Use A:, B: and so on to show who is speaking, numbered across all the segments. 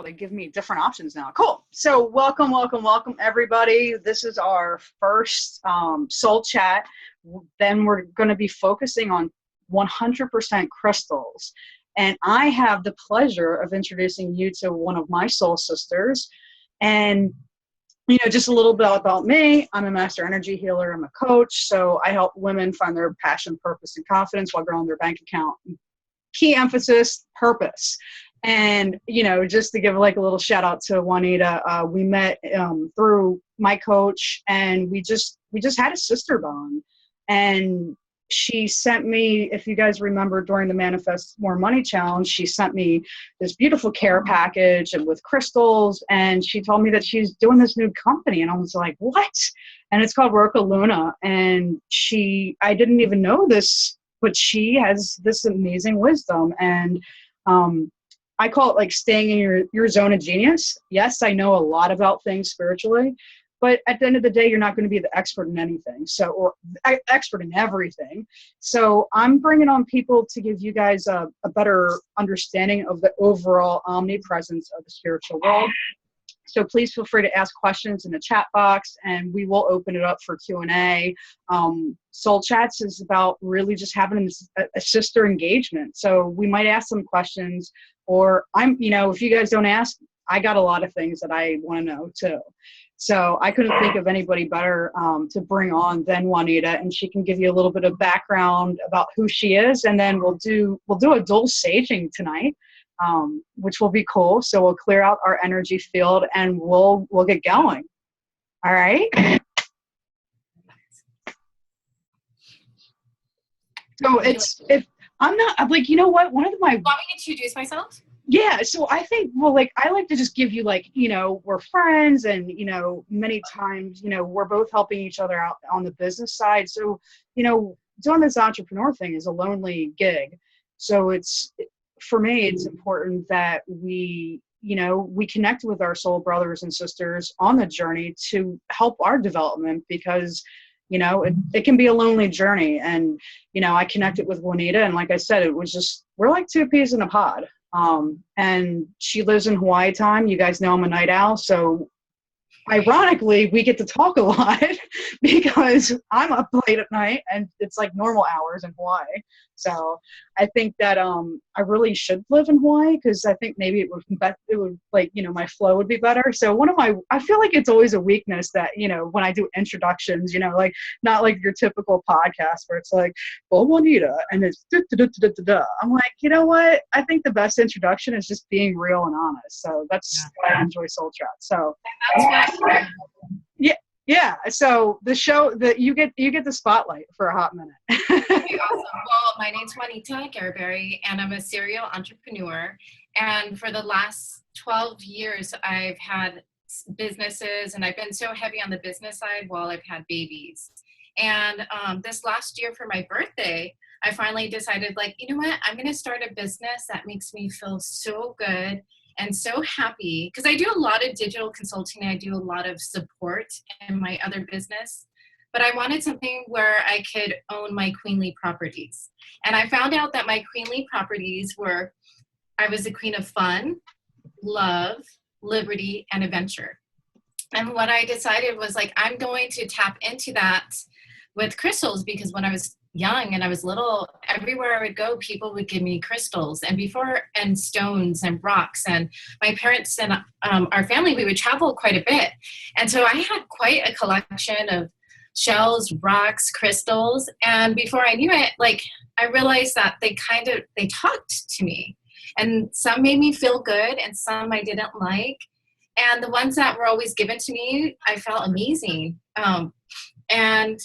A: They give me different options now. Cool. So welcome, everybody. This is our first soul chat. Then we're going to be focusing on 100% crystals. And I have the pleasure of introducing you to one of my soul sisters. And, just a little bit about me. I'm a master energy healer. I'm a coach. So I help women find their passion, purpose, and confidence while growing their bank account. Key emphasis, purpose. And, just to give like a little shout out to Juanita, we met through my coach, and we just had a sister bond. And she sent me, if you guys remember during the Manifest More Money Challenge, she sent me this beautiful care package and with crystals. And she told me that she's doing this new company. And I was like, what? And it's called Roca Luna. And I didn't even know this, but she has this amazing wisdom. And, I call it like staying in your zone of genius. Yes, I know a lot about things spiritually, but at the end of the day, you're not going to be the expert in anything. Or expert in everything. So I'm bringing on people to give you guys a better understanding of the overall omnipresence of the spiritual world. So please feel free to ask questions in the chat box, and we will open it up for Q&A. Soul Chats is about really just having a sister engagement. So we might ask some questions, or if you guys don't ask, I got a lot of things that I want to know too. So I couldn't think of anybody better to bring on than Juanita, and she can give you a little bit of background about who she is, and then we'll do a dual saging tonight. Which will be cool. So we'll clear out our energy field and we'll get going. All right. So if I'm not like, what? One of my.
B: Want me to introduce myself?
A: Yeah. So I think, I like to just give you we're friends, and, many times, we're both helping each other out on the business side. So, doing this entrepreneur thing is a lonely gig. So for me, it's important that we connect with our soul brothers and sisters on the journey to help our development, because, it can be a lonely journey. And, I connected with Juanita, and like I said, it was just, we're like two peas in a pod. And she lives in Hawaii time. You guys know I'm a night owl. So ironically, we get to talk a lot because I'm up late at night and it's like normal hours in Hawaii. So I think that I really should live in Hawaii, because I think maybe it would my flow would be better. So I feel like it's always a weakness that, when I do introductions, not like your typical podcast where it's like, well, Juanita, and it's I'm like, you know what? I think the best introduction is just being real and honest. So that's why I enjoy Soul Chat. So yeah. So the show that you get the spotlight for a hot minute.
B: Okay, awesome. Well, my name's Juanita Aguerrebere, and I'm a serial entrepreneur. And for the last 12 years, I've had businesses, and I've been so heavy on the business side while I've had babies. And this last year for my birthday, I finally decided, you know what? I'm going to start a business that makes me feel so good and so happy, because I do a lot of digital consulting. I do a lot of support in my other business, but I wanted something where I could own my queenly properties. And I found out that my queenly properties I was the queen of fun, love, liberty, and adventure. And what I decided was I'm going to tap into that with crystals, because when I was young and I was little, everywhere I would go, people would give me crystals and stones and rocks. And my parents and our family, we would travel quite a bit. And so I had quite a collection of shells, rocks, crystals. And before I knew it, I realized that they talked to me, and some made me feel good and some I didn't like. And the ones that were always given to me, I felt amazing. And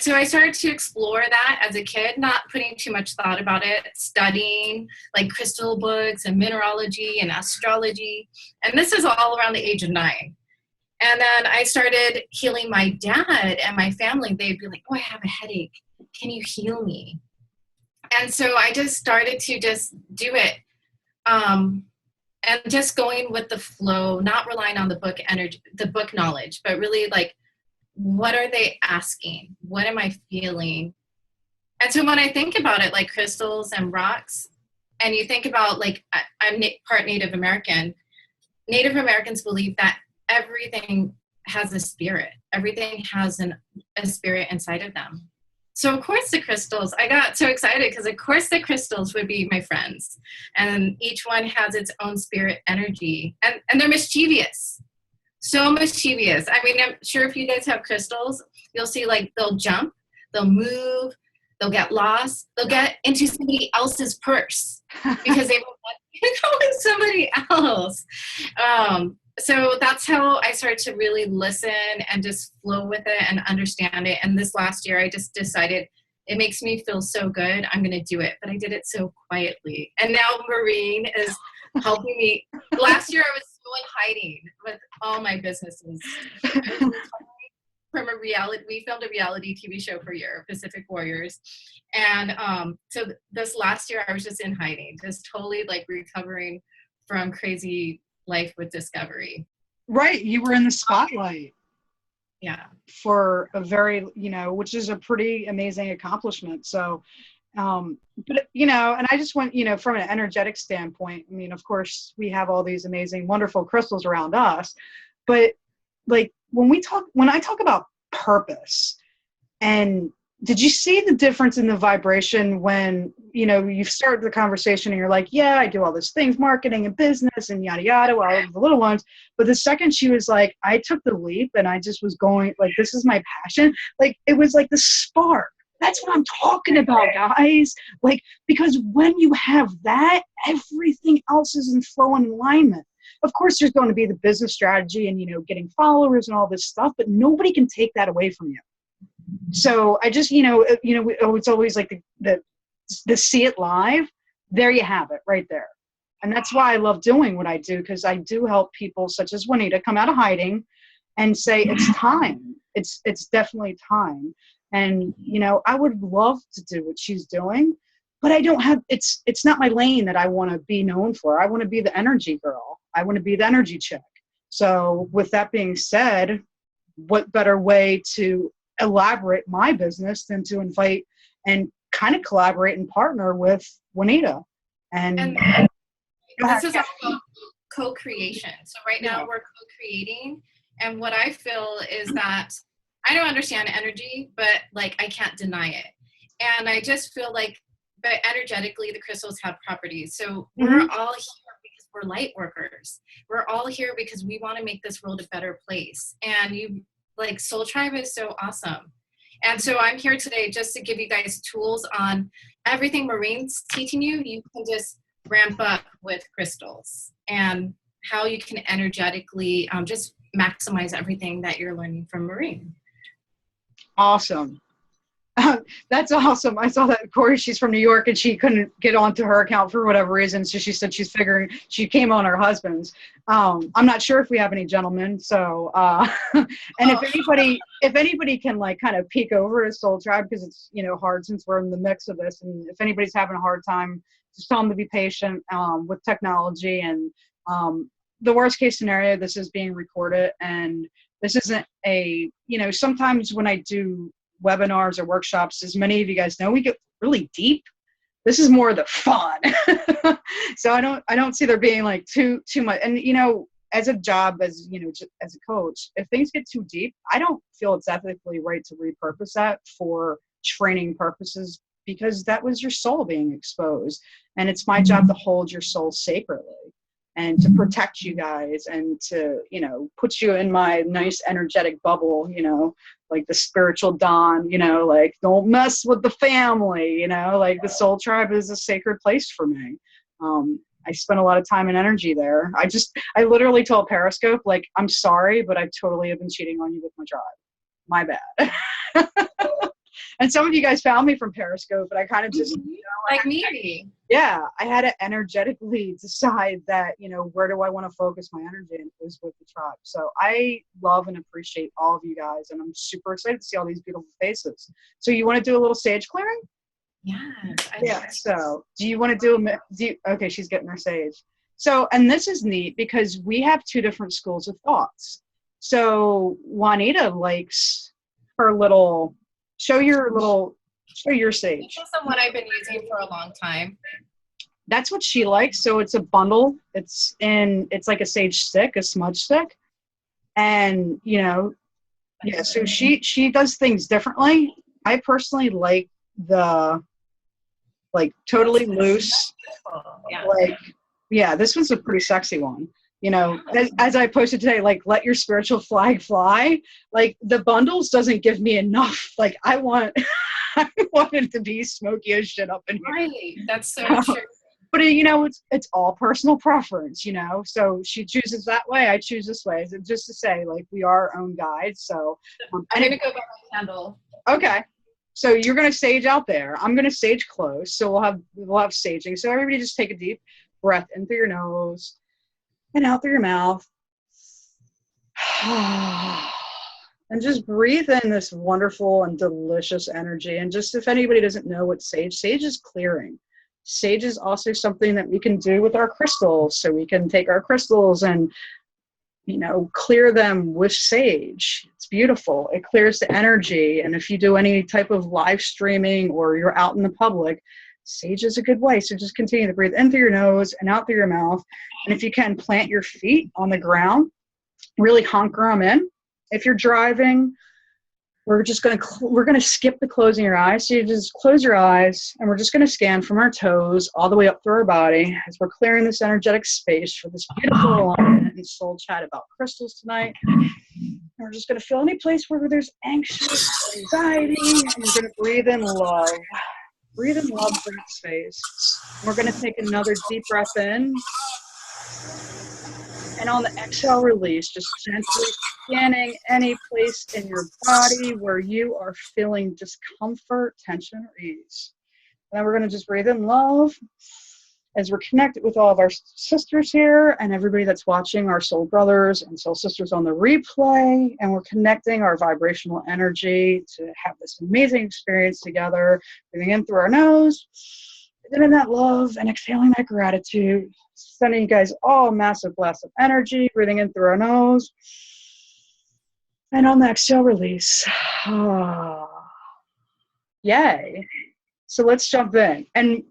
B: so I started to explore that as a kid, not putting too much thought about it, studying crystal books and mineralogy and astrology. And this is all around the age of 9. And then I started healing my dad and my family. They'd be like, oh, I have a headache. Can you heal me? And so I just started to just do it. And just going with the flow, not relying on the book energy, the book knowledge, but really what are they asking? What am I feeling? And so when I think about it, crystals and rocks, and you think about I'm part Native American, Native Americans believe that everything has a spirit. Everything has a spirit inside of them. So of course the crystals, I got so excited because of course the crystals would be my friends. And each one has its own spirit energy. And they're mischievous. So mischievous. I mean, I'm sure if you guys have crystals, you'll see like they'll jump, they'll move, they'll get lost, they'll get into somebody else's purse because they want to go with somebody else. So that's how I started to really listen and just flow with it and understand it. And this last year, I just decided it makes me feel so good. I'm going to do it. But I did it so quietly. And now Maureen is helping me. Last year, I was so in hiding with all my businesses. From we filmed a reality TV show for a year, Pacific Warriors. And so this last year, I was just in hiding, just totally like recovering from crazy life with Discovery.
A: Right. You were in the spotlight.
B: Yeah.
A: For a very, which is a pretty amazing accomplishment. So, but, and I just want, from an energetic standpoint, I mean, of course, we have all these amazing, wonderful crystals around us, but like when I talk about purpose, and did you see the difference in the vibration when, you started the conversation and you're like, yeah, I do all these things, marketing and business and yada, yada, all of the little ones. But the second she was like, I took the leap and I just was going like, this is my passion. Like, it was like the spark. That's what I'm talking about, guys. Like, because when you have that, everything else is in flow and alignment. Of course, there's going to be the business strategy and, getting followers and all this stuff, but nobody can take that away from you. So I just, it's always like the see it live. There you have it right there. And that's why I love doing what I do, because I do help people such as Juanita come out of hiding and say, it's time. It's definitely time. And, I would love to do what she's doing, but I don't have, it's not my lane that I want to be known for. I want to be the energy girl. I want to be the energy chick. So with that being said, what better way to elaborate my business than to invite and kind of collaborate and partner with Juanita. And
B: this is all about co-creation. So right now we're co-creating. And what I feel is that I don't understand energy, but like I can't deny it. And I just feel like, but energetically, the crystals have properties. So we're all here because we're light workers. We're all here because we want to make this world a better place. And Soul Tribe is so awesome. And so I'm here today just to give you guys tools on everything Maureen's teaching you. You can just ramp up with crystals and how you can energetically just maximize everything that you're learning from Maureen.
A: Awesome. That's awesome. I saw that Corey, she's from New York and she couldn't get onto her account for whatever reason. So she said she came on her husband's. I'm not sure if we have any gentlemen. So, and if anybody can kind of peek over to Soul Tribe, because it's, hard since we're in the mix of this. And if anybody's having a hard time, just tell them to be patient with technology. And the worst case scenario, this is being recorded. And this isn't sometimes when I do webinars or workshops, as many of you guys know, we get really deep. This is more the fun. So I don't see there being too much. And as a job, as as a coach, if things get too deep, I don't feel it's ethically right to repurpose that for training purposes, because that was your soul being exposed. And it's my job to hold your soul sacredly and to protect you guys and to, put you in my nice energetic bubble, like the spiritual dawn, don't mess with the family, the Soul Tribe is a sacred place for me. I spent a lot of time and energy there. I literally told Periscope, I'm sorry, but I totally have been cheating on you with my tribe. My bad. And some of you guys found me from Periscope, but I kind of just,
B: like me.
A: Yeah, I had to energetically decide that, where do I want to focus my energy, and it was with the tribe. So I love and appreciate all of you guys, and I'm super excited to see all these beautiful faces. So you want to do a little sage clearing?
B: Yes.
A: So do you want to okay, she's getting her sage. So, and this is neat because we have two different schools of thoughts. So Juanita likes her little, show your sage.
B: This is the one I've been using for a long time.
A: That's what she likes. So it's a bundle. It's like a sage stick, a smudge stick. And, yeah, so she does things differently. I personally like the totally loose,
B: Yeah.
A: Yeah, this one's a pretty sexy one. As I posted today, let your spiritual flag fly. The bundles doesn't give me enough. I want I want it to be smoky as shit up in here.
B: Right. That's so true.
A: But it's all personal preference, So she chooses that way, I choose this way. So just to say, we are our own guides. So
B: I'm gonna go buy my candle.
A: Okay. So you're gonna sage out there. I'm gonna sage close. So we'll have saging. So everybody just take a deep breath in through your nose and out through your mouth. And just breathe in this wonderful and delicious energy. And just if anybody doesn't know what sage is clearing. Sage is also something that we can do with our crystals. So we can take our crystals and, clear them with sage. It's beautiful. It clears the energy. And if you do any type of live streaming or you're out in the public, sage is a good way. So just continue to breathe in through your nose and out through your mouth. And if you can, plant your feet on the ground, really hunker them in. If you're driving, we're going to skip the closing your eyes. So you just close your eyes and we're just going to scan from our toes all the way up through our body as we're clearing this energetic space for this beautiful alignment and soul chat about crystals tonight. And we're just going to feel any place where there's anxious, anxiety, and we're going to breathe in love. Breathe in love for that space. And we're going to take another deep breath in. And on the exhale release, just gently scanning any place in your body where you are feeling discomfort, tension, or ease. And then we're going to just breathe in love as we're connected with all of our sisters here and everybody that's watching, our soul brothers and soul sisters on the replay. And we're connecting our vibrational energy to have this amazing experience together, breathing in through our nose, breathing in that love and exhaling that gratitude. Sending you guys all a massive blast of energy, breathing in through our nose. And on the exhale, release. Yay. So let's jump in. And,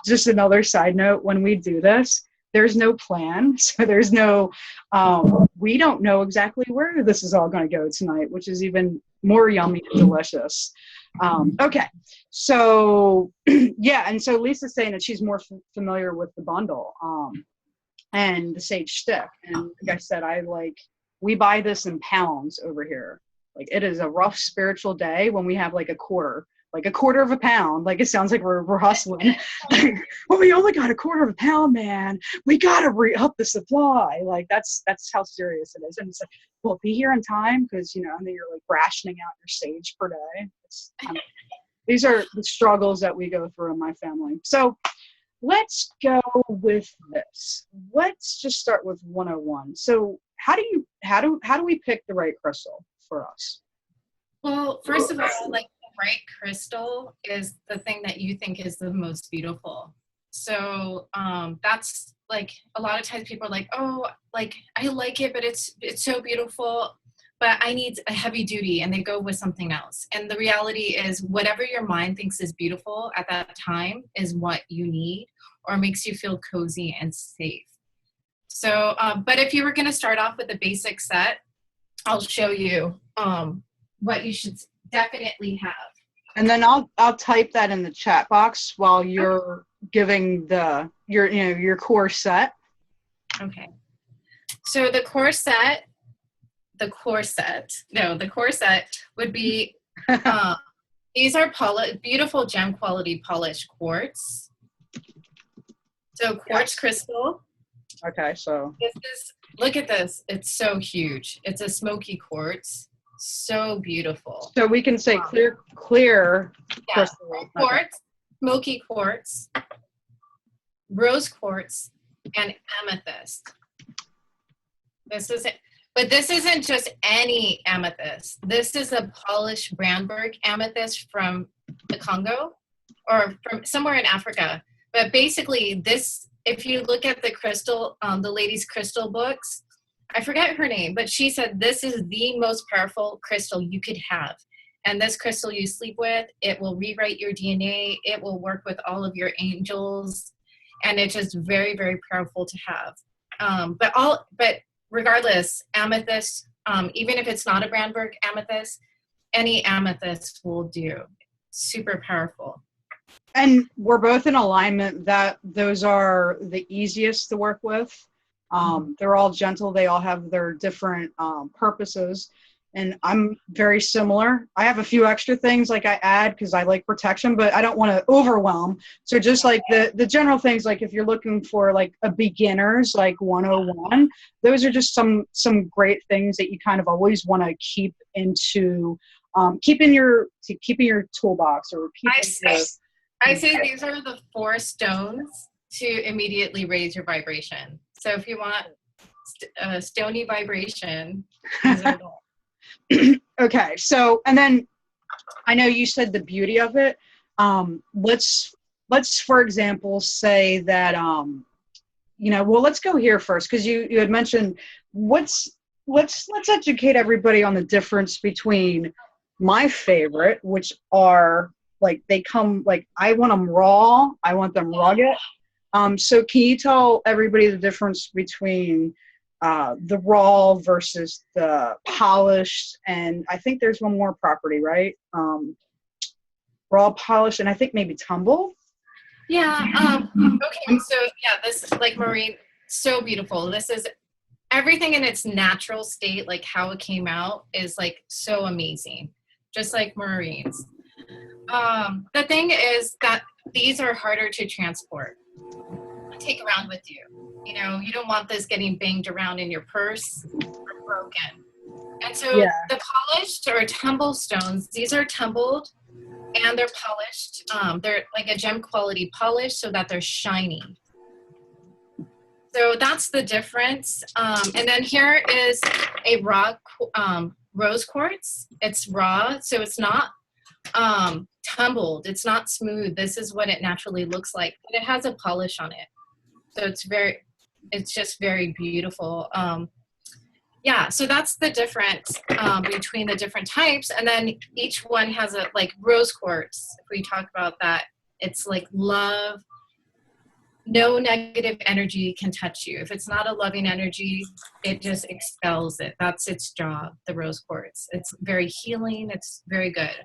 A: just another side note, when we do this, there's no plan. So there's no, we don't know exactly where this is all going to go tonight, which is even more yummy and delicious. Okay. So, yeah. And so Lisa's saying that she's more familiar with the bundle and the sage stick. And like I said, we buy this in pounds over here. It is a rough spiritual day when we have a quarter of a pound. It sounds like we're hustling. Well, we only got a quarter of a pound, man. We got to re-up the supply. That's how serious it is. And it's well, be here in time because, and then you're rationing out your sage per day. These are the struggles that we go through in my family. So let's go with this. Let's just start with 101. So how do we pick the right crystal for us?
B: Well, first of all, the right crystal is the thing that you think is the most beautiful. So that's a lot of times people are oh, I like it, but it's so beautiful, but I need a heavy duty, and they go with something else. And the reality is whatever your mind thinks is beautiful at that time is what you need or makes you feel cozy and safe. So, but if you were going to start off with a basic set, I'll show you what you should definitely have. And
A: then I'll type that in the chat box while you're giving your core set. Okay.
B: So the core set would be these are beautiful gem quality polished quartz. So quartz crystal.
A: Okay, so
B: look at this. It's so huge. It's a smoky quartz. So beautiful.
A: So we can say clear crystal.
B: Quartz, smoky quartz, rose quartz, and amethyst. But this isn't just any amethyst. This is a polished Brandberg amethyst from the Congo or from somewhere in Africa. But basically this, if you look at the crystal, the lady's crystal books, I forget her name, but she said this is the most powerful crystal you could have. And this crystal you sleep with, it will rewrite your DNA. It will work with all of your angels. And it's just very, very powerful to have. But regardless, amethyst, even if it's not a Brandberg amethyst, any amethyst will do. Super powerful.
A: And we're both in alignment that those are the easiest to work with. They're all gentle. They all have their different purposes. And I'm very similar. I have a few extra things like I add because I like protection, but I don't want to overwhelm. So just like the general things, like if you're looking for like a beginner's like 101, those are just some great things that you kind of always want to keep into keeping your toolbox or
B: I say these are the 4 stones to immediately raise your vibration. So if you want a stony vibration, these are the
A: Okay, so, and then I know you said the beauty of it. Let's for example say that well, let's go here first because you had mentioned let's educate everybody on the difference between my favorite, which are like they come like I want them raw, I want them rugged. So can you tell everybody the difference between the raw versus the polished, and I think there's one more property, right? Raw, polished, and I think maybe tumble.
B: Yeah. Okay. So yeah, this like marine, so beautiful. This is everything in its natural state, like how it came out is like so amazing, just like marines. The thing is that these are harder to transport, take around with you. You know, you don't want this getting banged around in your purse or broken. And so the polished or tumble stones, these are tumbled and they're polished. They're like a gem quality polish so that they're shiny. So that's the difference. And then here is a raw rose quartz. It's raw, so it's not tumbled. It's not smooth. This is what it naturally looks like. But it has a polish on it. So it's just very beautiful. So that's the difference between the different types. And then each one has a, like rose quartz, if we talk about that, it's like love. No negative energy can touch you. If it's not a loving energy, it just expels it. That's its job, the rose quartz. It's very healing. It's very good.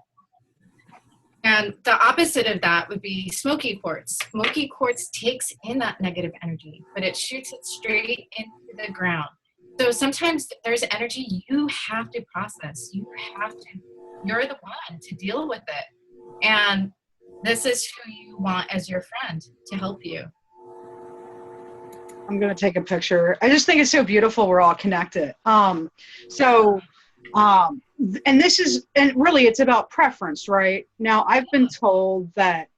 B: And the opposite of that would be smoky quartz. Smoky quartz takes in that negative energy, but it shoots it straight into the ground. So sometimes there's energy you have to process. You're the one to deal with it. And this is who you want as your friend to help you.
A: I'm going to take a picture. I just think it's so beautiful. We're all connected. And this is, and really it's about preference, right? Now I've been told that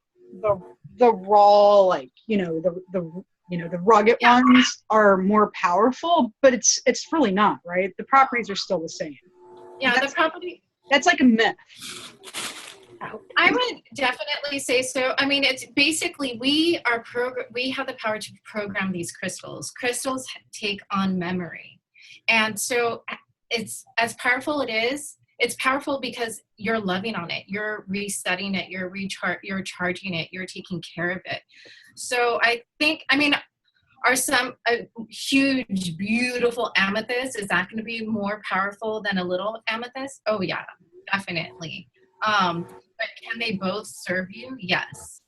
A: the raw, like, the rugged ones are more powerful, but it's really not, right? The properties are still the same.
B: Yeah,
A: that's like a myth.
B: I would definitely say so. I mean, it's basically we have the power to program these crystals. Crystals take on memory. And so it's as powerful it's powerful because you're loving on it. You're resetting it. You're charging it. You're taking care of it. So I think, are some a huge, beautiful amethyst, is that going to be more powerful than a little amethyst? Oh yeah, definitely. But can they both serve you? Yes.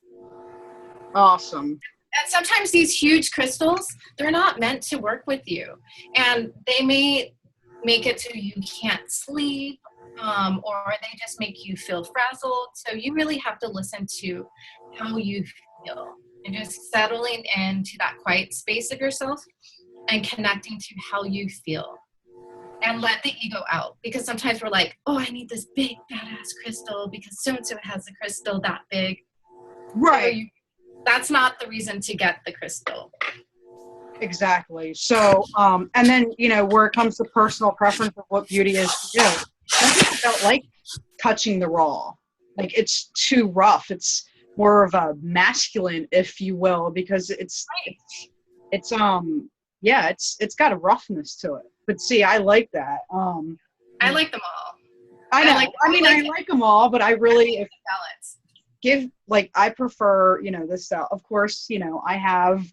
A: Awesome.
B: And sometimes these huge crystals, they're not meant to work with you. And they may make it so you can't sleep, or they just make you feel frazzled. So you really have to listen to how you feel and just settling into that quiet space of yourself and connecting to how you feel. And let the ego out, because sometimes we're like, oh, I need this big badass crystal because so-and-so has a crystal that big.
A: Right.
B: So that's not the reason to get the crystal.
A: Exactly. So, and then, where it comes to personal preference of what beauty is to you, some people don't like touching the raw. Like it's too rough. It's more of a masculine, if you will, because it's got a roughness to it. But see, I like that.
B: I like them all.
A: I know. I like them all, but I really I prefer, this style. Of course, I have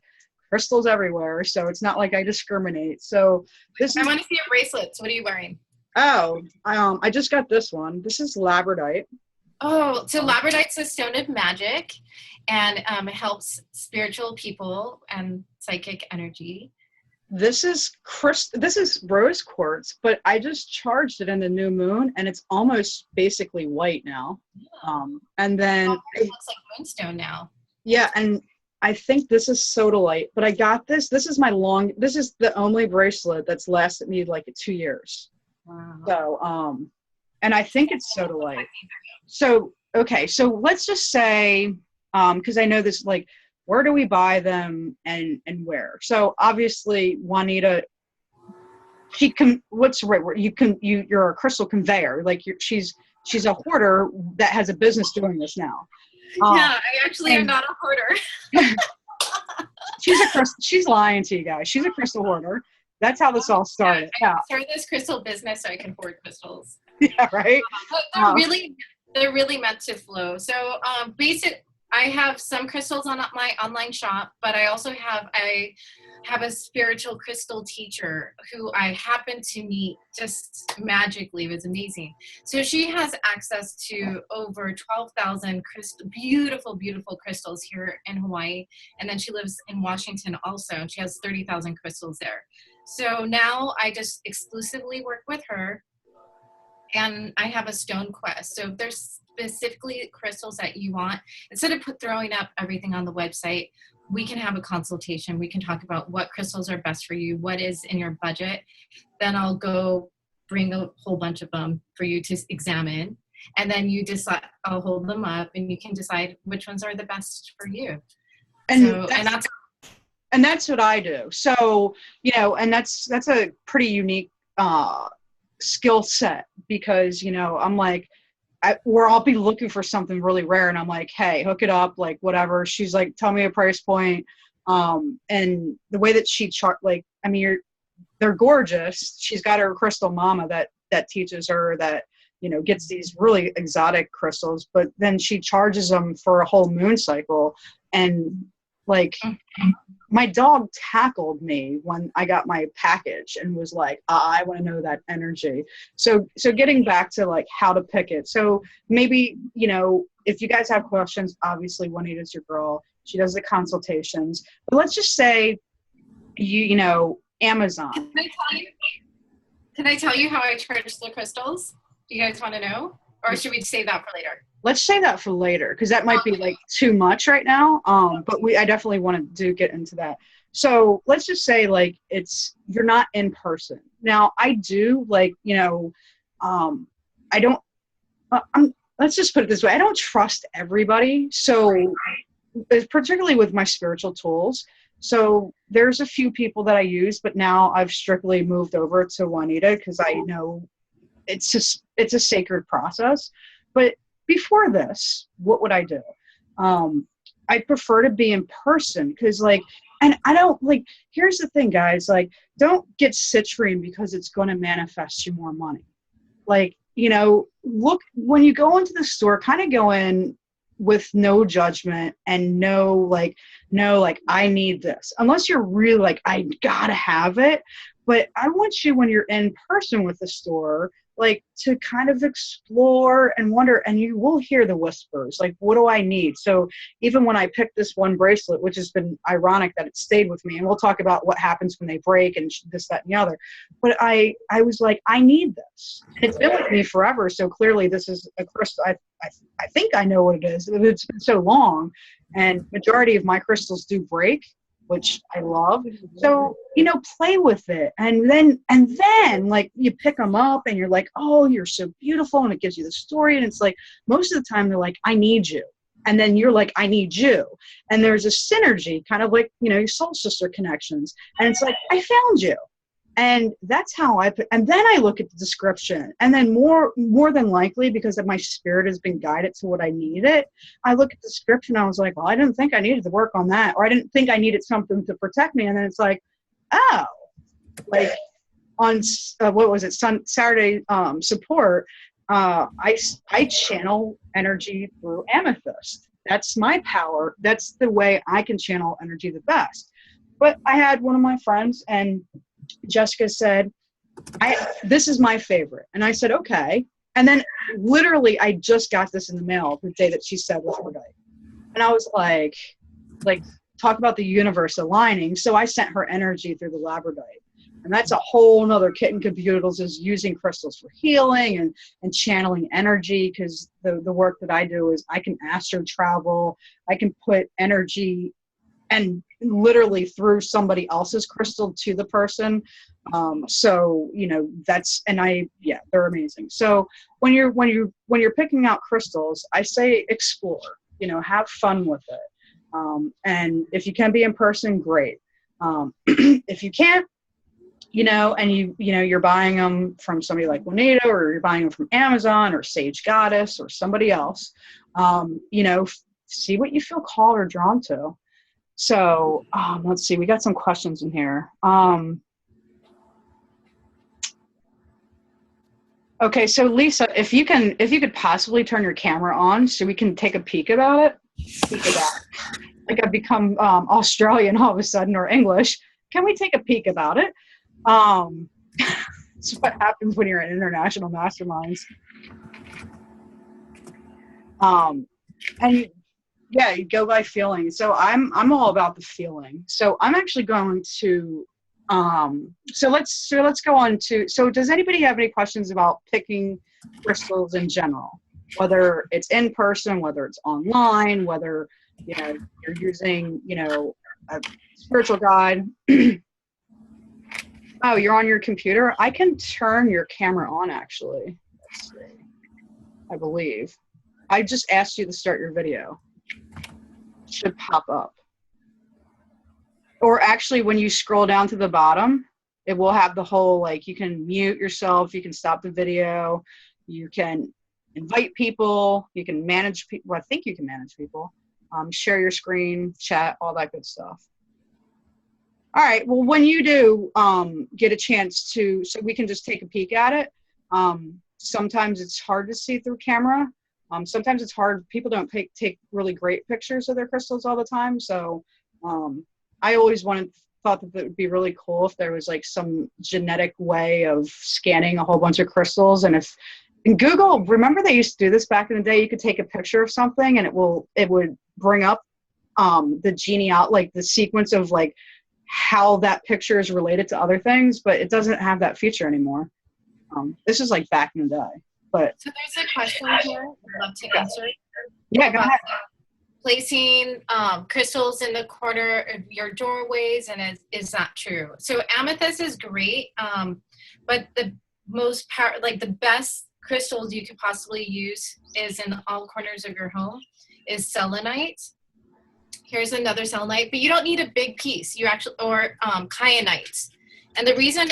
A: crystals everywhere, so it's not like I discriminate. So
B: I want to see your bracelets. What are you wearing?
A: Oh, I just got this one. This is labradorite.
B: Oh, so labradorite's a stone of magic, and it helps spiritual people and psychic energy.
A: This is rose quartz, but I just charged it in the new moon, and it's almost basically white now. Yeah. And then
B: it looks like moonstone now.
A: Yeah, and I think this is sodalite, but I got this. This is the only bracelet that's lasted me like 2 years. Wow. So, and I think it's sodalite. So, okay, so let's just say, because I know this, like, where do we buy them and where? So obviously Juanita, what's the right word? You're a crystal conveyor. Like she's a hoarder that has a business doing this now.
B: Yeah, I actually am not a hoarder.
A: She's lying to you guys. She's a crystal hoarder. That's how this all started.
B: I started this crystal business so I can hoard crystals.
A: Yeah, right.
B: But they're really meant to flow. So I have some crystals on my online shop, but I also have a spiritual crystal teacher who I happened to meet just magically. It was amazing. So she has access to over 12,000 beautiful, beautiful crystals here in Hawaii. And then she lives in Washington also, and she has 30,000 crystals there. So now I just exclusively work with her. And I have a stone quest. So if there's specifically crystals that you want, instead of throwing up everything on the website, we can have a consultation. We can talk about what crystals are best for you, what is in your budget. Then I'll go bring a whole bunch of them for you to examine. And then you decide, I'll hold them up and you can decide which ones are the best for you. And
A: that's what I do. So, and that's a pretty unique skill set, because I'm like, I'll be looking for something really rare, and I'm like, hey, hook it up, like whatever. She's like, tell me a price point, and the way that she they're gorgeous. She's got her crystal mama that teaches her that gets these really exotic crystals, but then she charges them for a whole moon cycle. And like, my dog tackled me when I got my package and was like, I want to know that energy. So getting back to like how to pick it. So maybe, if you guys have questions, obviously Juanita's your girl. She does the consultations. But let's just say, Amazon.
B: Can I tell you how I charge the crystals? Do you guys want to know? Or should we save that for later?
A: Let's say that for later, because that might be like too much right now. But I definitely want to get into that. So let's just say like you're not in person. Now I do let's just put it this way. I don't trust everybody. So particularly with my spiritual tools. So there's a few people that I use, but now I've strictly moved over to Juanita because I know it's a sacred process. But before this, what would I do? I prefer to be in person because and I don't here's the thing, guys, don't get citrine because it's going to manifest you more money. Look, when you go into the store, kind of go in with no judgment and no, I need this, unless you're really I gotta have it. But I want you, when you're in person with the store, to kind of explore and wonder, and you will hear the whispers, what do I need? So even when I picked this one bracelet, which has been ironic that it stayed with me, and we'll talk about what happens when they break and this, that, and the other, but I was like, I need this. And it's been with me forever, so clearly this is a crystal. I think I know what it is. It's been so long, and majority of my crystals do break, which I love. So, play with it. And then you pick them up and you're like, oh, you're so beautiful. And it gives you the story. And it's most of the time they're like, I need you. And then you're like, I need you. And there's a synergy, kind of your soul sister connections. And it's like, I found you. And that's how and then I look at the description, and then more than likely, because my spirit has been guided to what I needed, I look at the description. I was like, well, I didn't think I needed to work on that, or I didn't think I needed something to protect me. And then it's on what was it, Saturday support, I channel energy through amethyst. That's my power. That's the way I can channel energy the best. But I had one of my friends, and Jessica said, this is my favorite. And I said, okay. And then literally I just got this in the mail the day that she said labradorite. And I was like, talk about the universe aligning. So I sent her energy through the labradorite. And that's a whole nother kit and caboodles, is using crystals for healing and channeling energy. Because the work that I do is I can astral travel. I can put energy and literally through somebody else's crystal to the person. So, they're amazing. So when you're picking out crystals, I say explore, have fun with it. And if you can be in person, great. If you can't, and you're buying them from somebody like Juanita, or you're buying them from Amazon or Sage Goddess or somebody else, see what you feel called or drawn to. So let's see, we got some questions in here. Okay, so Lisa, if you could possibly turn your camera on so we can take a peek about it. Like I've become Australian all of a sudden, or English. Can we take a peek about it? It's what happens when you're in international masterminds. And yeah, you go by feeling. So I'm all about the feeling. So I'm actually going to so let's go on to, so does anybody have any questions about picking crystals in general? Whether it's in person, whether it's online, whether you're using a spiritual guide. Oh, you're on your computer? I can turn your camera on, actually. Let's see. I believe. I just asked you to start your video. It should pop up. Or actually, when you scroll down to the bottom, it will have the whole, you can mute yourself, you can stop the video, you can invite people, you can manage people. Well, I think you can manage people. Share your screen, chat, all that good stuff. All right, well, when you do get a chance to, so we can just take a peek at it. Sometimes it's hard to see through camera. Sometimes it's hard. People don't take really great pictures of their crystals all the time. So I always thought that it would be really cool if there was some genetic way of scanning a whole bunch of crystals. And if in Google, remember they used to do this back in the day, you could take a picture of something and it would bring up the the sequence of how that picture is related to other things, but it doesn't have that feature anymore. This is back in the day. But
B: so there's a question here I'd love to answer.
A: Yeah, go ahead.
B: Placing crystals in the corner of your doorways, and is that true? So amethyst is great, but the most the best crystals you could possibly use is in all corners of your home is selenite. Here's another selenite, but you don't need a big piece. You actually, or kyanite. And the reason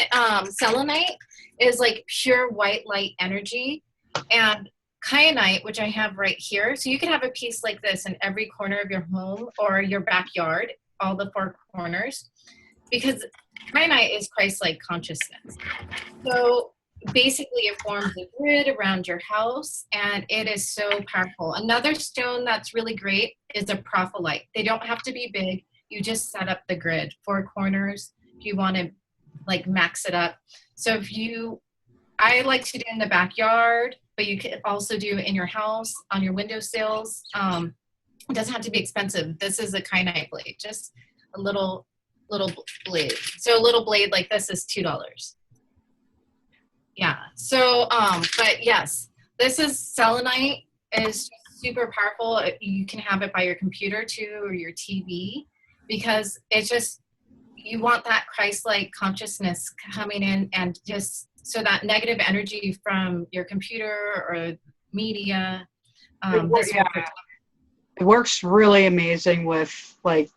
B: selenite is pure white light energy, and kyanite, which I have right here. So you can have a piece like this in every corner of your home or your backyard, all the four corners, because kyanite is Christ-like consciousness. So basically it forms a grid around your house, and it is so powerful. Another stone that's really great is a prophyllite. They don't have to be big. You just set up the grid, four corners, if you want to max it up. So I like to do it in the backyard, but you can also do it in your house, on your windowsills. It doesn't have to be expensive. This is a kyanite blade, just a little blade. So a little blade like this is $2. Yeah. So, but yes, this is selenite is super powerful. You can have it by your computer too, or your TV, because it's just, you want that Christ-like consciousness coming in, and just so that negative energy from your computer or media.
A: It works really amazing with I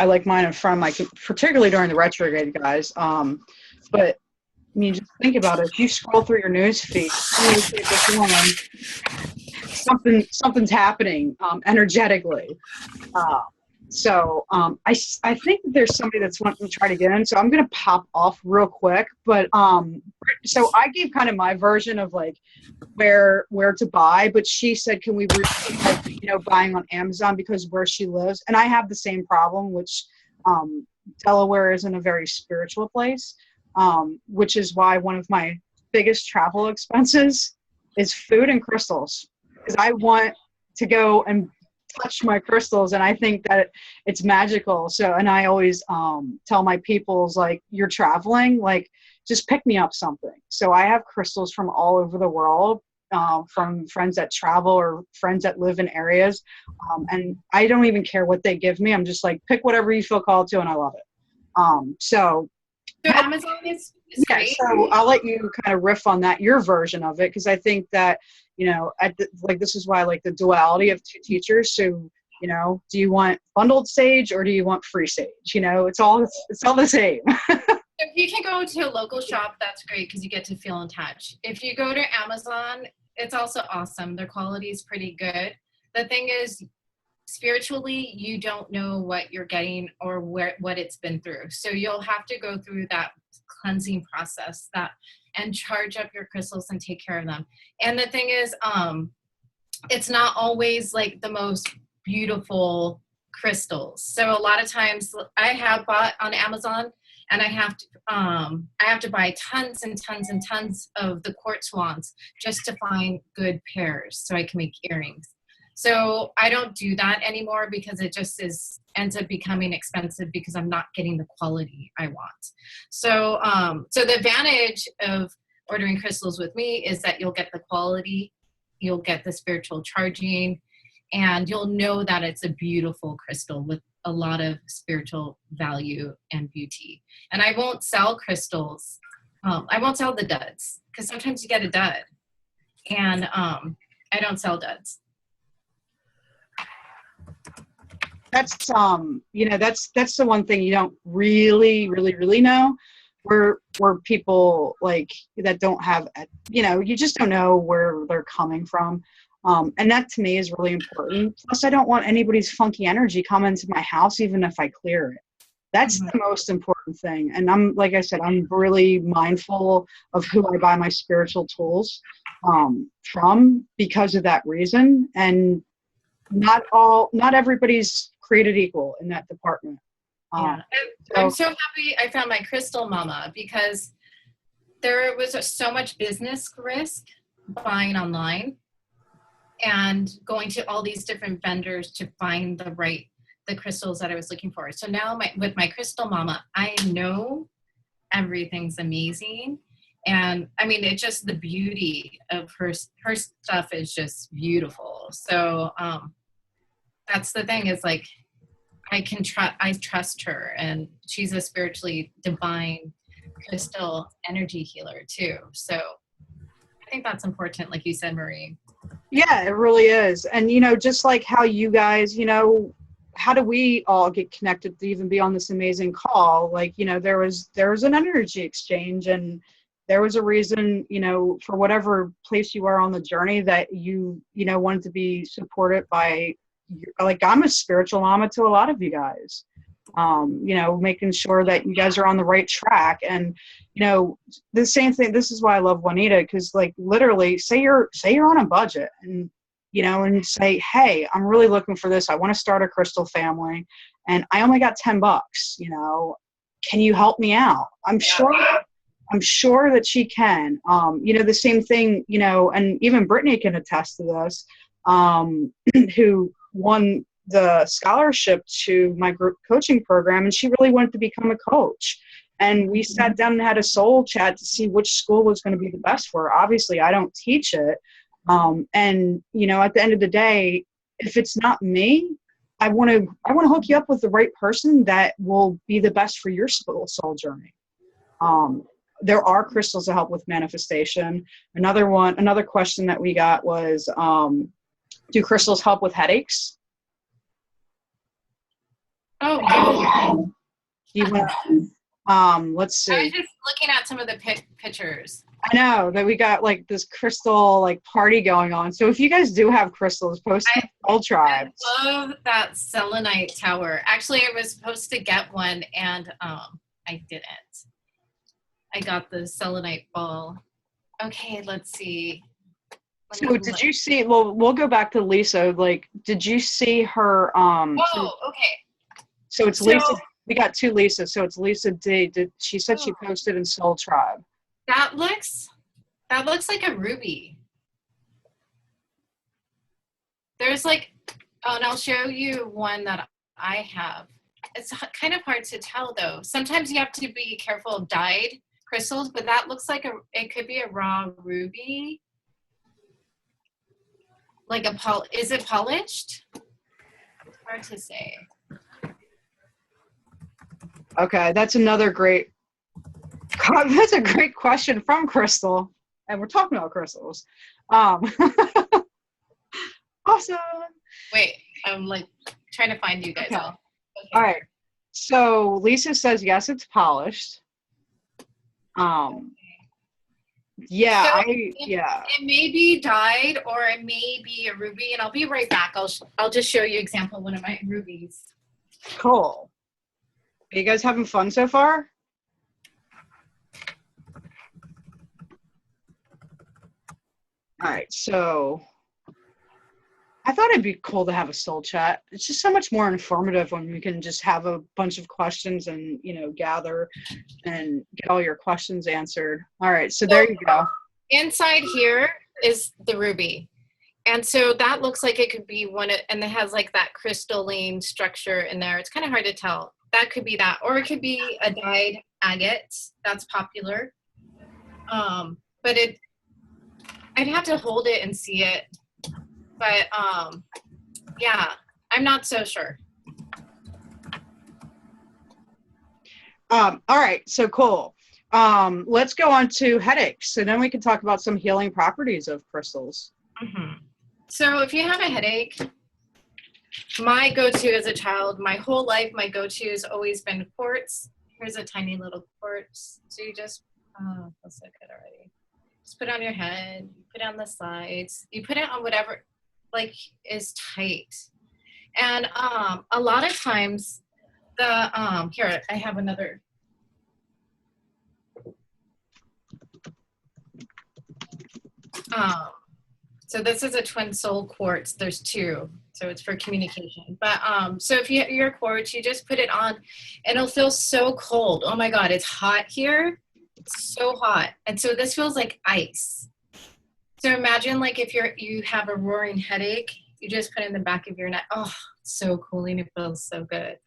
A: like mine in front of my, particularly during the retrograde, guys. But I mean, just think about it. If you scroll through your news feed, something's happening energetically. So I think there's somebody that's wanting to try to get in. So I'm going to pop off real quick. But so I gave kind of my version of like where to buy. But she said, can we like, buying on Amazon because where she lives. And I have the same problem, which Delaware isn't a very spiritual place, which is why one of my biggest travel expenses is food and crystals. Because I want to go and touch my crystals, and I think that it's magical. So, and I always tell my peoples, like, you're traveling, like, just pick me up something. So I have crystals from all over the world, from friends that travel or friends that live in areas, and I don't even care what they give me. I'm just like, pick whatever you feel called to, and I love it. So
B: Amazon is
A: yeah,
B: great.
A: so I'll let you kind of riff on that, your version of it, because I think that, like, this is why I like the duality of two teachers. So, do you want bundled sage or do you want free sage? It's all the same.
B: If you can go to a local shop, that's great because you get to feel in touch. If you go to Amazon, it's also awesome. Their quality is pretty good. The thing is, spiritually, you don't know what you're getting or what it's been through. So you'll have to go through that cleansing process and charge up your crystals and take care of them. And the thing is, it's not always like the most beautiful crystals. So a lot of times I have bought on Amazon, and I have to buy tons and tons and tons of the quartz wands just to find good pairs so I can make earrings. So I don't do that anymore because it just ends up becoming expensive because I'm not getting the quality I want. So so the advantage of ordering crystals with me is that you'll get the quality, you'll get the spiritual charging, and you'll know that it's a beautiful crystal with a lot of spiritual value and beauty. And I won't sell crystals. I won't sell the duds because sometimes you get a dud, and I don't sell duds.
A: That's that's the one thing you don't really know, where people like that don't have, you just don't know where they're coming from. And that to me is really important. Plus, I don't want anybody's funky energy coming to my house, even if I clear it. That's the most important thing. And like I said, I'm really mindful of who I buy my spiritual tools from because of that reason. And not everybody's created equal in that department.
B: I'm so happy I found my crystal mama because there was so much business risk buying online and going to all these different vendors to find the crystals that I was looking for. So now with my crystal mama, I know everything's amazing. And I mean, it's just the beauty of her stuff is just beautiful. So that's the thing, is like, I trust her, and she's a spiritually divine crystal energy healer too. So I think that's important, like you said, Marie.
A: Yeah, it really is. And, just like how you guys, how do we all get connected to even be on this amazing call? Like, there was an energy exchange, and there was a reason, for whatever place you are on the journey that you wanted to be supported by, like, I'm a spiritual mama to a lot of you guys, making sure that you guys are on the right track. And, the same thing, this is why I love Juanita, because, like, literally say you're on a budget, and, and say, hey, I'm really looking for this. I want to start a crystal family, and I only got $10, can you help me out? I'm sure that she can. The same thing, and even Brittany can attest to this, who won the scholarship to my group coaching program, and she really wanted to become a coach. And we sat down and had a soul chat to see which school was going to be the best for her. Obviously, I don't teach it. And, at the end of the day, if it's not me, I want to hook you up with the right person that will be the best for your soul journey. There are crystals that help with manifestation. Another question that we got was, do crystals help with headaches?
B: Oh,
A: Do you want Let's
B: I was
A: see.
B: just looking at some of the pictures.
A: I know that we got like this crystal like party going on. So if you guys do have crystals, post them in Soul Tribe.
B: I love that selenite tower. Actually, I was supposed to get one and I didn't. I got the selenite ball. Okay, let's see.
A: So did you see, well, we'll go back to Lisa. Like, did you see her
B: Okay.
A: So it's Lisa. We got two Lisas. So it's Lisa D. She said she posted in Soul Tribe.
B: That looks like a ruby. There's like, oh, and I'll show you one that I have. It's kind of hard to tell though. Sometimes you have to be careful of dyed crystals, but that looks like it could be a raw ruby. Like is it polished? It's hard to say.
A: Okay, that's another great. That's a great question from Crystal, and we're talking about crystals. Awesome.
B: Wait, I'm like trying to find you guys all.
A: Okay. All right. So Lisa says yes, it's polished. Yeah,
B: so
A: it
B: may be dyed or it may be a ruby, and I'll be right back. I'll just show you an example of one of my rubies.
A: Cool. Are you guys having fun so far? All right, so I thought it'd be cool to have a soul chat. It's just so much more informative when we can just have a bunch of questions and, gather and get all your questions answered. All right, so there you go.
B: Inside here is the ruby. And so that looks like it could be and it has like that crystalline structure in there. It's kind of hard to tell. That could be that, or it could be a dyed agate. That's popular. But I'd have to hold it and see it. But yeah, I'm not so sure.
A: All right, so cool. Let's go on to headaches. So then we can talk about some healing properties of crystals.
B: Mm-hmm. So if you have a headache, my go-to as a child, my whole life, my go-to has always been quartz. Here's a tiny little quartz. So you just, that's so good already. Just put it on your head, you put it on the sides, you put it on whatever like is tight. And a lot of times here, I have another. So this is a twin soul quartz. There's two, so it's for communication. But so if you have your quartz, you just put it on, and it'll feel so cold. Oh my God, it's hot here. It's so hot, and so this feels like ice. So imagine like if you have a roaring headache, you just put it in the back of your neck. Oh, it's so cooling. It feels so good.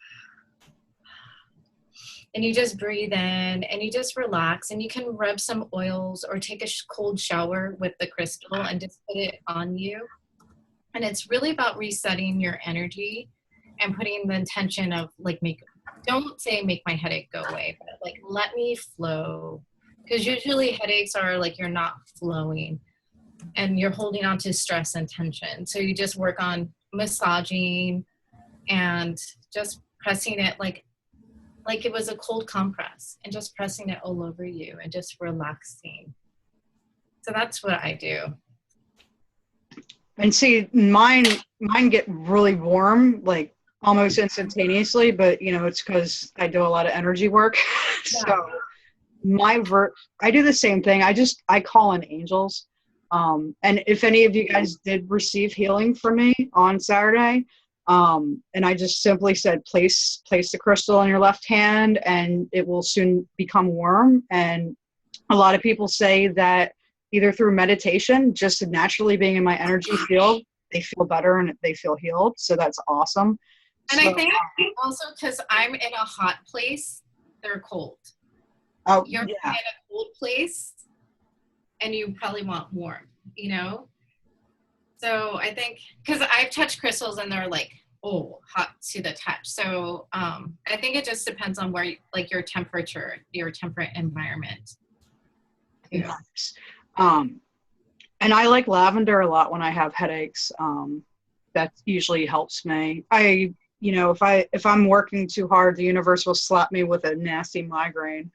B: And you just breathe in and you just relax, and you can rub some oils or take a cold shower with the crystal and just put it on you. And it's really about resetting your energy and putting the intention of like, don't say make my headache go away, but like let me flow. Because usually headaches are like you're not flowing and you're holding on to stress and tension. So you just work on massaging and just pressing it like it was a cold compress, and just pressing it all over you and just relaxing. So that's what I do.
A: And see, mine get really warm, like almost instantaneously, but it's because I do a lot of energy work. Yeah. So I do the same thing. I call in angels. And if any of you guys did receive healing from me on Saturday, and I just simply said, place the crystal on your left hand and it will soon become warm. And a lot of people say that either through meditation, just naturally being in my energy field, they feel better and they feel healed. So that's awesome.
B: And I think also because I'm in a hot place, they're cold.
A: Oh,
B: You're in a cold place and you probably want warm, So I think, because I've touched crystals and they're like, hot to the touch. So I think it just depends on where, like your temperature, your temperate environment.
A: Nice. And I like lavender a lot when I have headaches. That usually helps me. I if I'm working too hard, the universe will slap me with a nasty migraine.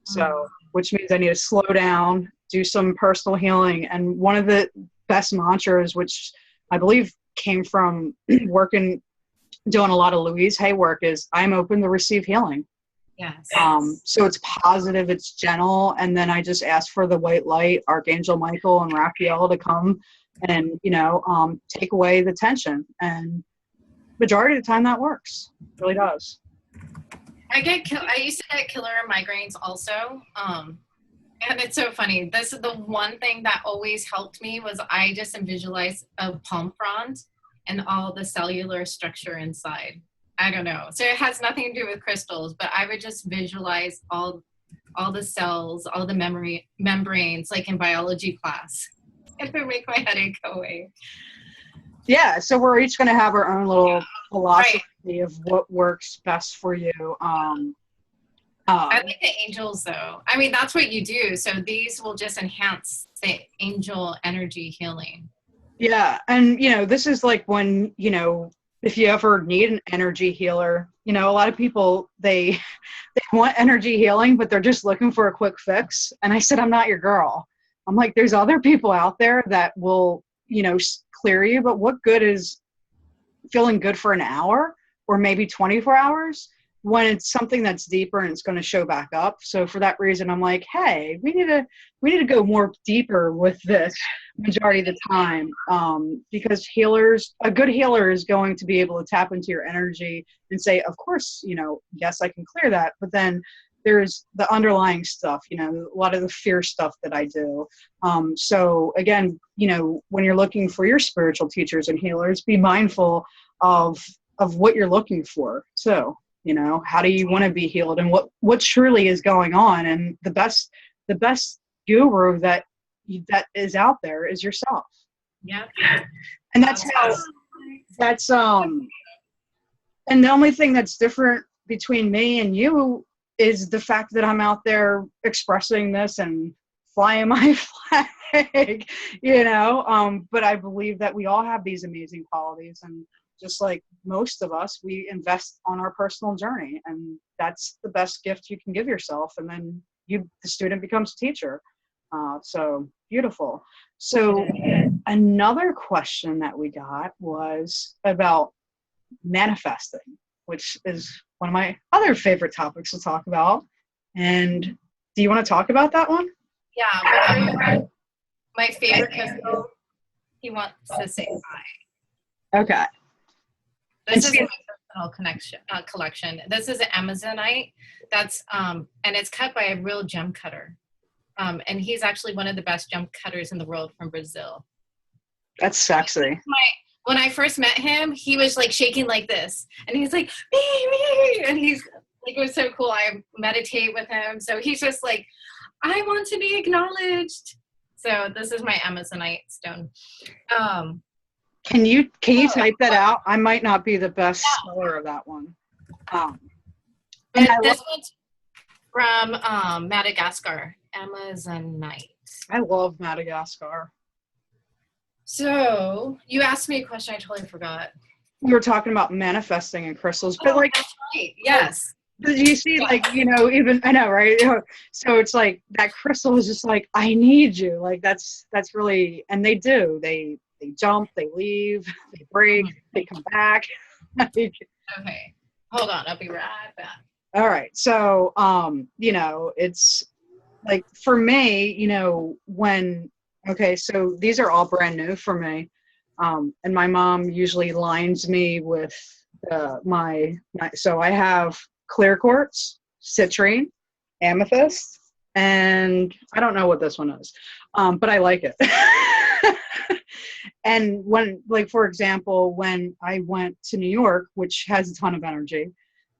A: So, which means I need to slow down, do some personal healing. And one of the best mantras, which I believe came from doing a lot of Louise Hay work, is I'm open to receive healing.
B: Yes.
A: So it's positive, it's gentle. And then I just ask for the white light, Archangel Michael and Raphael, to come and, take away the tension. And majority of the time that works. It really does.
B: I used to get killer migraines also. And it's so funny. This is the one thing that always helped me was I just visualized a palm frond and all the cellular structure inside. I don't know. So it has nothing to do with crystals, but I would just visualize all the cells, all the membranes, like in biology class. It would make my headache go away.
A: Yeah, so we're each going to have our own little philosophy of what works best for you.
B: I like the angels, though. I mean, that's what you do. So these will just enhance the angel energy healing.
A: Yeah, and, this is like when, if you ever need an energy healer, a lot of people, they want energy healing, but they're just looking for a quick fix. And I said, I'm not your girl. I'm like, there's other people out there that will, clear you, but what good is feeling good for an hour or maybe 24 hours when it's something that's deeper and it's going to show back up? So for that reason, I'm like, hey, we need to go more deeper with this majority of the time, because a good healer is going to be able to tap into your energy and say, of course, yes, I can clear that. But then there's the underlying stuff, a lot of the fear stuff that I do. So again, when you're looking for your spiritual teachers and healers, be mindful of what you're looking for. So, how do you want to be healed and what truly is going on? And the best guru that is out there is yourself.
B: Yeah.
A: And and the only thing that's different between me and you is the fact that I'm out there expressing this and flying my flag, but I believe that we all have these amazing qualities, and just like most of us, we invest on our personal journey, and that's the best gift you can give yourself. And then the student becomes a teacher. So beautiful. So another question that we got was about manifesting, which is one of my other favorite topics to talk about. And do you want to talk about that one?
B: Yeah. My favorite crystal, he wants to say hi.
A: Okay.
B: This is my personal collection. This is an Amazonite that's, and it's cut by a real gem cutter. And he's actually one of the best gem cutters in the world from Brazil.
A: That's sexy.
B: When I first met him, he was like shaking like this, and he's like, me, and he's like, it was so cool. I meditate with him, so he's just like, I want to be acknowledged. So this is my Amazonite stone.
A: Can you type that out? I might not be the best speller of that one.
B: But this one's from Madagascar, Amazonite.
A: I love Madagascar.
B: So you asked me a question I totally forgot.
A: We were talking about manifesting and crystals, but
B: that's right. Yes.
A: But you see, even I know, right? So it's like that crystal is just like, I need you. Like that's really, and they do. They jump, they leave, they break, they come back.
B: Okay. Hold on, I'll be right back.
A: All right. So it's like for me, so these are all brand new for me. And my mom usually lines me with so I have clear quartz, citrine, amethyst, and I don't know what this one is, but I like it. And for example, when I went to New York, which has a ton of energy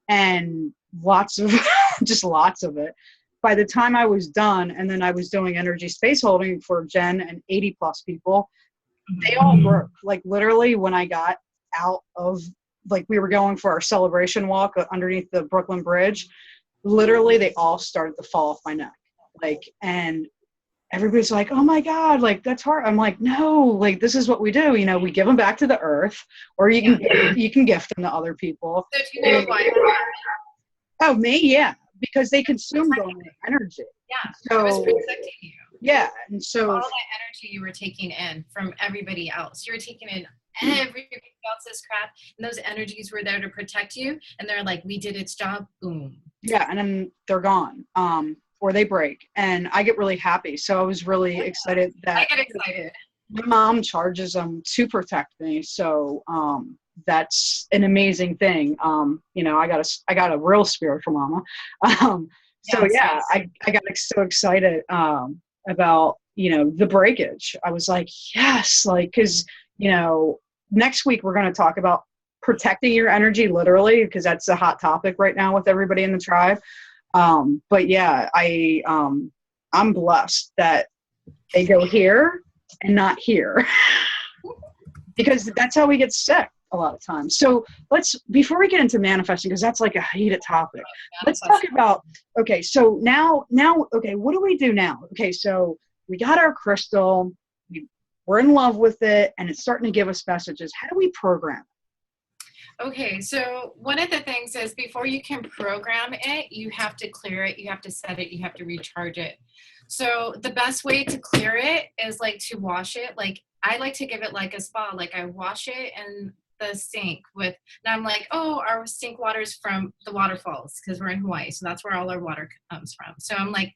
A: and lots of it, by the time I was done, and then I was doing energy space holding for Jen and 80 plus people, they all broke. Like literally when I got out of, we were going for our celebration walk underneath the Brooklyn Bridge, literally they all started to fall off my neck. And everybody's like, oh my God, like that's hard. I'm like, no, like this is what we do. You know, we give them back to the earth, or you can gift them to other people.
B: So do you know why?
A: Oh, me, yeah, because they consumed all my energy.
B: Yeah,
A: So
B: it was protecting you.
A: yeah, and so
B: All that energy you were taking in from everybody else. You were taking in everybody else's crap, and those energies were there to protect you. And they're like, we did its job. Boom.
A: yeah, and then they're gone, or they break, and I get really happy. So I was really excited that
B: I get excited.
A: my mom charges them to protect me. So that's an amazing thing. You know, I got a real spiritual mama. So yeah, I got so excited about, you know, the breakage. I was like, yes, like, because, you know, next week we're going to talk about protecting your energy, literally, because that's a hot topic right now with everybody in the tribe. But yeah, I'm blessed that they go here and not here because that's how we get sick a lot of times. So before we get into manifesting, because that's like a heated topic, let's talk about, okay, so now, okay, what do we do now? Okay, so we got our crystal, we're in love with it, and it's starting to give us messages. How do we program it?
B: Okay, so one of the things is before you can program it, you have to clear it, you have to set it, you have to recharge it. So the best way to clear it is like to wash it. Like I like to give it like a spa. Like I wash it in the sink with, and I'm like, oh, our sink water is from the waterfalls because we're in Hawaii. So that's where all our water comes from. So I'm like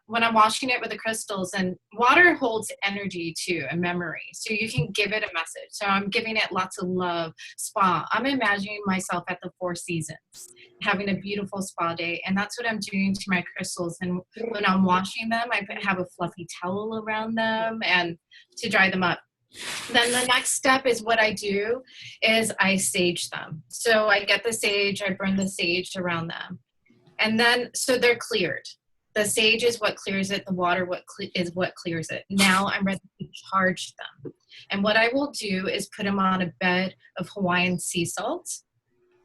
B: when I'm washing it with the crystals, and water holds energy too and memory. So you can give it a message. So I'm giving it lots of love, spa. I'm imagining myself at the Four Seasons, having a beautiful spa day. And that's what I'm doing to my crystals. And when I'm washing them, I have a fluffy towel around them and to dry them up. Then the next step is what I do is I sage them. So I get the sage, I burn the sage around them. And then, so they're cleared. The sage is what clears it. The water is what clears it. Now I'm ready to charge them. And what I will do is put them on a bed of Hawaiian sea salt.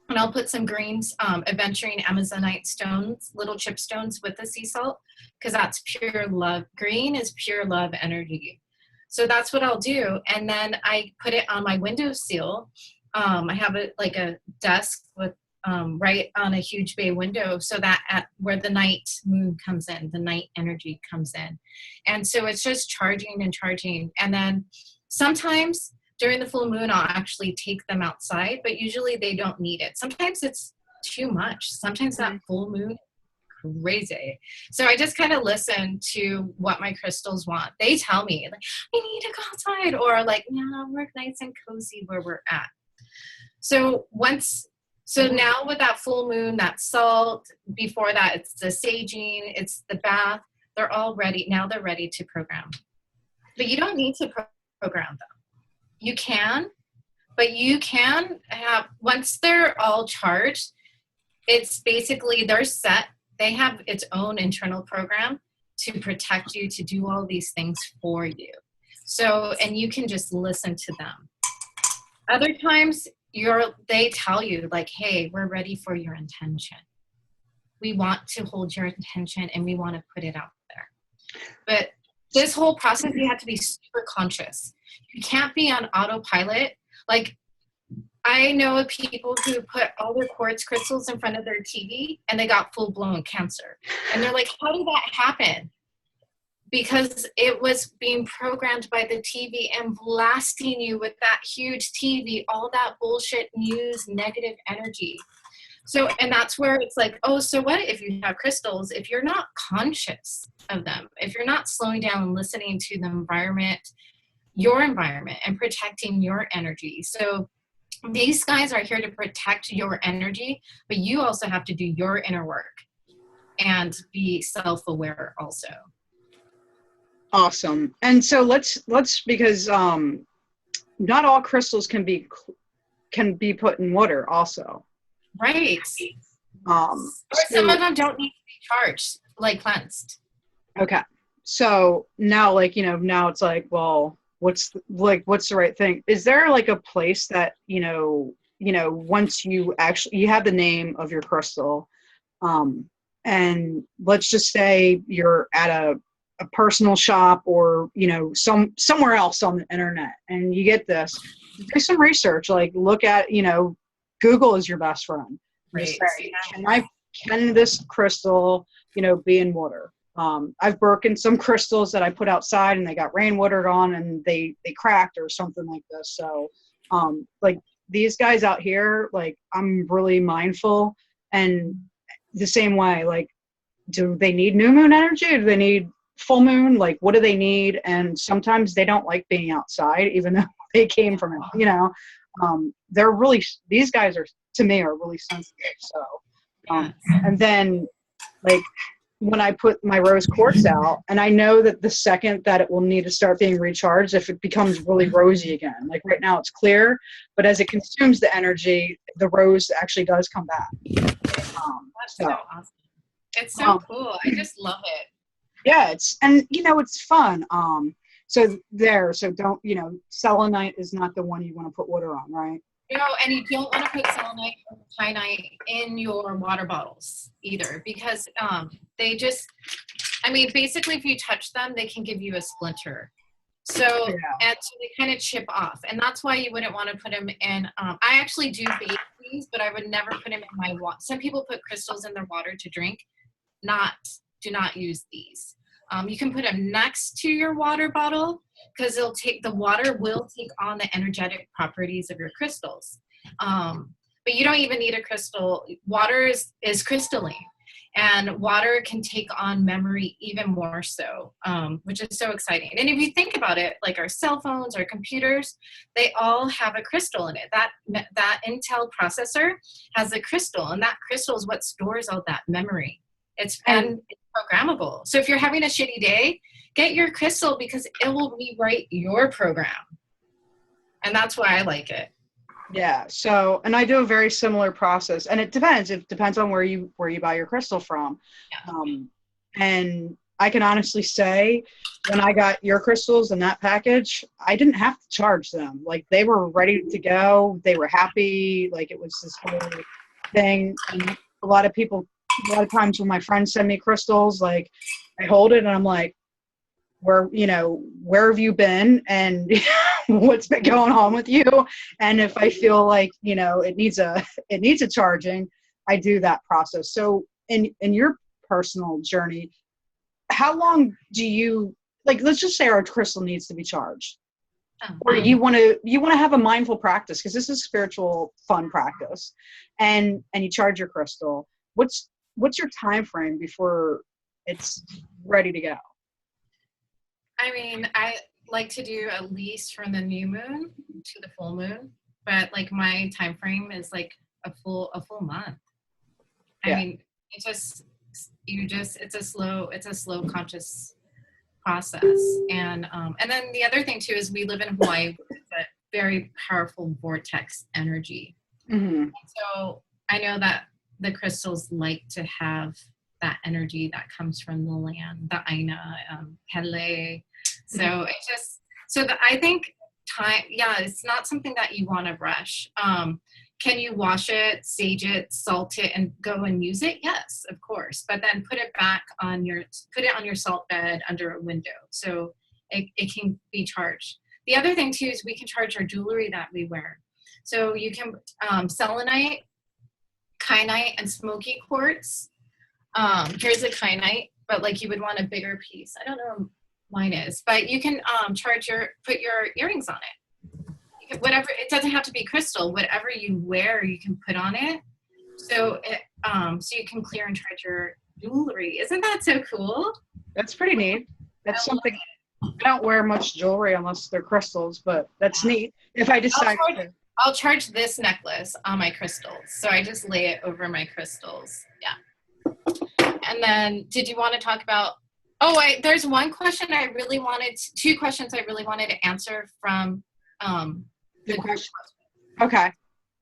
B: And I'll put some greens, aventurine amazonite stones, little chip stones with the sea salt, because that's pure love. Green is pure love energy. So that's what I'll do. And then I put it on my windowsill. I have it like a desk with right on a huge bay window, so that at where the night moon comes in, the night energy comes in. And so it's just charging and charging. And then sometimes during the full moon, I'll actually take them outside, but usually they don't need it. Sometimes it's too much. Sometimes that full moon, crazy. So I just kind of listen to what my crystals want. They tell me like, I need to go outside, or like, no, we're nice and cozy where we're at. So now with that full moon, that salt, before that, it's the saging, it's the bath, they're all ready. Now they're ready to program. But you don't need to program them. You can, but you can have, once they're all charged, it's basically, they're set. They have its own internal program to protect you, to do all these things for you. So, and you can just listen to them. Other times, they tell you like, hey, we're ready for your intention. We want to hold your intention and we want to put it out there. But this whole process, you have to be super conscious. You can't be on autopilot. Like I know of people who put all their quartz crystals in front of their TV and they got full-blown cancer. And they're like, how did that happen? Because it was being programmed by the TV and blasting you with that huge TV, all that bullshit news, negative energy. So, and that's where it's like, oh, so what if you have crystals, if you're not conscious of them, if you're not slowing down and listening to the environment, your environment, and protecting your energy. So these guys are here to protect your energy, but you also have to do your inner work and be self-aware also.
A: Awesome. And so let's because not all crystals can be put in water also.
B: Right. Or some of them don't need to be charged, like cleansed.
A: Okay. So now, like, you know, now it's like, well, what's the right thing? Is there like a place that, you know, once you have the name of your crystal, and let's just say you're at a personal shop or, you know, somewhere else on the internet, and you get this, do some research, like look at, you know, Google is your best friend. Just say, can this crystal, you know, be in water? I've broken some crystals that I put outside and they got rainwatered on and they cracked or something like this. So, like these guys out here, like I'm really mindful, and the same way, like, do they need new moon energy? Or do they need full moon? Like, what do they need? And sometimes they don't like being outside, even though they came from it, you know. They're really, these guys are, to me, are really sensitive. So, and then like when I put my rose quartz out, and I know that the second that it will need to start being recharged, if it becomes really rosy again, like right now it's clear, but as it consumes the energy, the rose actually does come back.
B: That's so awesome. It's so cool. I just love it.
A: Yeah, and you know, it's fun. So don't, you know, selenite is not the one you want to put water on, right?
B: No, and you don't want to put selenite or kyanite in your water bottles either, because they just, I mean, basically if you touch them, they can give you a splinter. So, and so they kind of chip off, and that's why you wouldn't want to put them in. I actually do bake these, but I would never put them in my water. Some people put crystals in their water to drink. Do not use these. You can put them next to your water bottle, because the water will take on the energetic properties of your crystals. But you don't even need a crystal. Water is crystalline, and water can take on memory even more so, which is so exciting. And if you think about it, like our cell phones, our computers, they all have a crystal in it. That Intel processor has a crystal, and that crystal is what stores all that memory. It's programmable. So if you're having a shitty day, get your crystal, because it will rewrite your program. And that's why I like it.
A: Yeah. So, and I do a very similar process, and it depends. It depends on where you buy your crystal from. Yeah. And I can honestly say, when I got your crystals in that package, I didn't have to charge them. Like, they were ready to go. They were happy. Like, it was this whole thing. And a lot of times when my friends send me crystals, like, I hold it and I'm like, where have you been, and what's been going on with you? And if I feel like, you know, it needs a charging, I do that process. So in your personal journey, how long do you, like, let's just say our crystal needs to be charged, or you want to have a mindful practice, because this is spiritual fun practice, and you charge your crystal. What's your time frame before it's ready to go?
B: I mean, I like to do at least from the new moon to the full moon, but like my time frame is like a full month. Yeah. I mean, it's a slow conscious process. And then the other thing too is we live in Hawaii with a very powerful vortex energy. Mm-hmm. So I know that the crystals like to have that energy that comes from the land, the Aina, Hele. So it's just, I think time, it's not something that you want to rush. Can you wash it, sage it, salt it, and go and use it? Yes, of course. But then put it on your salt bed under a window, so it can be charged. The other thing too is we can charge our jewelry that we wear. So you can selenite, kyanite, and smoky quartz. Here's a kyanite, but like you would want a bigger piece. I don't know, mine is, but you can put your earrings on it. Whatever, it doesn't have to be crystal. Whatever you wear, you can put on it. So you can clear and charge your jewelry. Isn't that so cool?
A: That's pretty neat. That's something. I don't wear much jewelry unless they're crystals, but that's neat. If I decide
B: I'll charge this necklace on my crystals. So I just lay it over my crystals. Yeah. And then, did you want to talk about, there's two questions I really wanted to answer from the question.
A: Okay.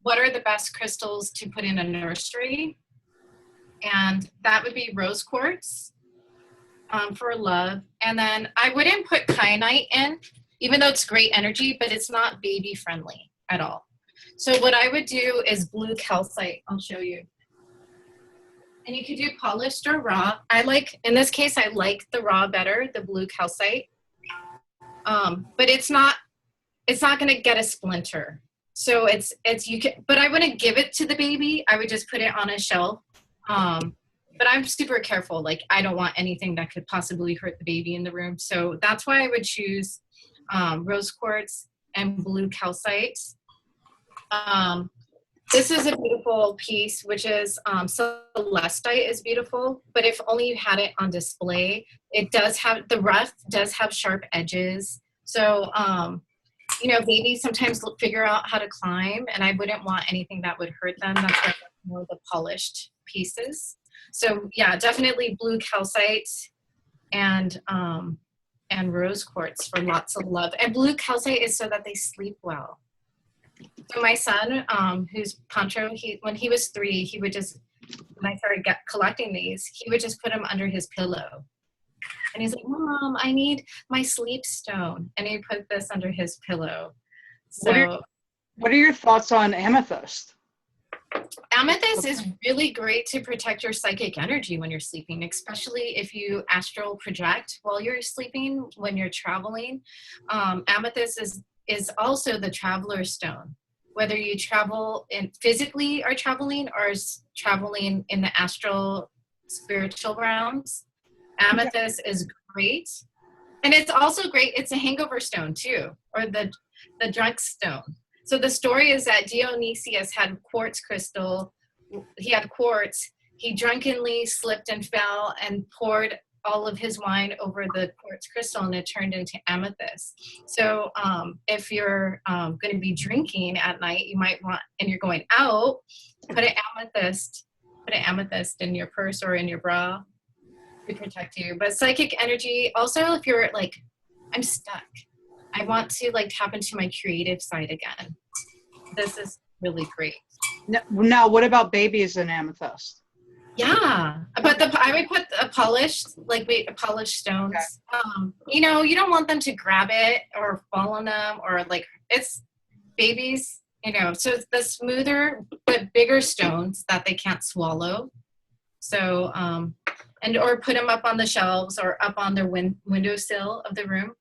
B: What are the best crystals to put in a nursery? And that would be rose quartz for love. And then I wouldn't put kyanite in, even though it's great energy, but it's not baby friendly at all. So what I would do is blue calcite. I'll show you. And you could do polished or raw. In this case, I like the raw better, the blue calcite. But it's not going to get a splinter. So but I wouldn't give it to the baby. I would just put it on a shelf. But I'm super careful. Like, I don't want anything that could possibly hurt the baby in the room. So that's why I would choose rose quartz and blue calcite. This is a beautiful piece, which is celestite is beautiful, but if only you had it on display. The rough does have sharp edges. So, babies sometimes figure out how to climb, and I wouldn't want anything that would hurt them. That's why I like more the polished pieces. So yeah, definitely blue calcite and rose quartz for lots of love. And blue calcite is so that they sleep well. So my son, who's Pancho, when he was 3, he would just, when I started collecting these, he would just put them under his pillow. And he's like, Mom, I need my sleep stone. And he put this under his pillow. So
A: what are your thoughts on amethyst?
B: Amethyst is really great to protect your psychic energy when you're sleeping, especially if you astral project while you're sleeping, when you're traveling. Amethyst is also the traveler stone. Whether you travel physically are traveling or is traveling in the astral spiritual realms, amethyst is great. And it's also great, it's a hangover stone too, or the drunk stone. So the story is that Dionysius had quartz crystal. He had quartz. He drunkenly slipped and fell and poured all of his wine over the quartz crystal, and it turned into amethyst. So if you're going to be drinking at night, you might want, and you're going out, put an amethyst in your purse or in your bra to protect you. But psychic energy, also if you're like, I'm stuck, I want to like tap into my creative side again, this is really great.
A: Now what about babies in amethyst?
B: Yeah, but I would put a polished stones. Okay. You don't want them to grab it or fall on them, or like, it's babies, so it's the smoother but bigger stones that they can't swallow. So, or put them up on the shelves or up on their windowsill of the room.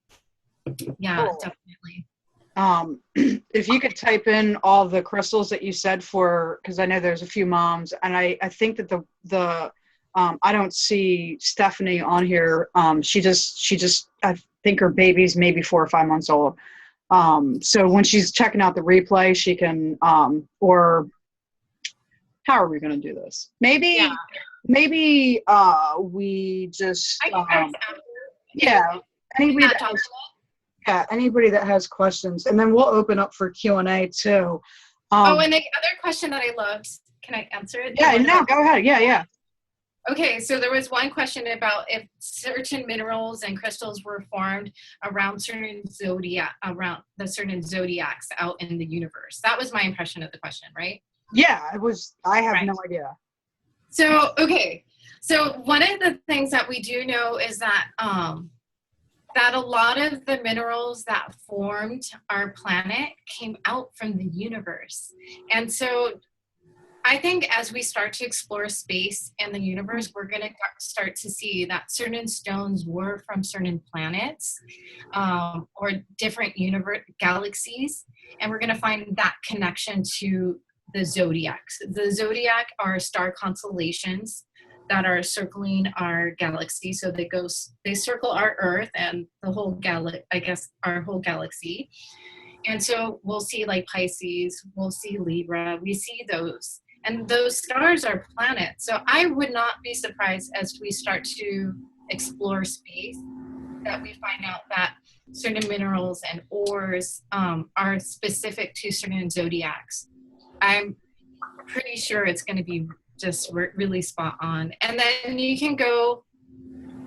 B: Yeah, cool. Definitely.
A: If you could type in all the crystals that you said because I know there's a few moms, and I think that the I don't see Stephanie on here. She just I think her baby's maybe 4 or 5 months old. So when she's checking out the replay, she can or how are we going to do this? Maybe we just anybody that has questions, and then we'll open up for Q&A too.
B: And the other question that I loved, can I answer it?
A: Yeah, no, go ahead. Yeah.
B: Okay, so there was one question about if certain minerals and crystals were formed around certain zodiacs out in the universe. That was my impression of the question, right?
A: Yeah, it was. I have no idea.
B: So, okay. So one of the things that we do know is that that a lot of the minerals that formed our planet came out from the universe. And so I think as we start to explore space and the universe, we're going to start to see that certain stones were from certain planets or different galaxies. And we're going to find that connection to the zodiacs. The zodiac are star constellations that are circling our galaxy. So they circle our Earth and the whole our whole galaxy. And so we'll see like Pisces, we'll see Libra, we see those. And those stars are planets. So I would not be surprised as we start to explore space that we find out that certain minerals and ores are specific to certain zodiacs. I'm pretty sure it's going to be just really spot on. And then you can go,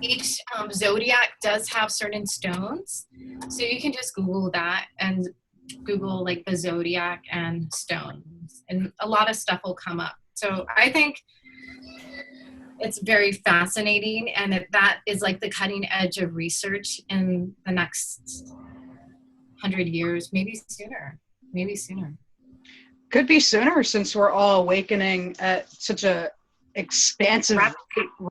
B: each zodiac does have certain stones. So you can just Google that and Google like the zodiac and stones, and a lot of stuff will come up. So I think it's very fascinating, and that is like the cutting edge of research in the next 100 years, maybe sooner. Could be sooner,
A: since we're all awakening at such a expansive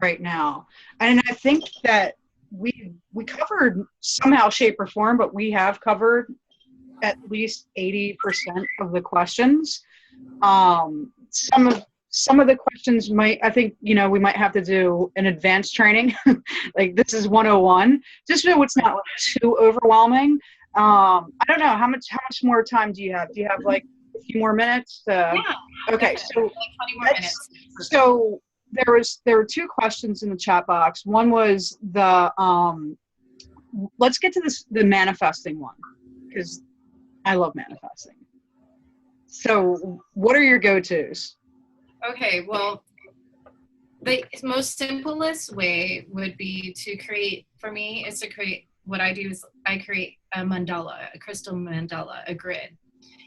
A: right now. And I think that we covered somehow, shape, or form, but we have covered at least 80% of the questions. Some of the questions I think, we might have to do an advanced training. Like this is 101, just so it's not too overwhelming. I don't know, how much more time do you have? Do you have like a few more minutes?
B: Yeah.
A: Okay, so
B: like 20 more minutes.
A: So there were two questions in the chat box. One was let's get to the manifesting one, because I love manifesting. So what are your go-tos?
B: Okay, well, the most simplest way would be to create, for me, is to create, what I do is I create a mandala, a crystal mandala, a grid.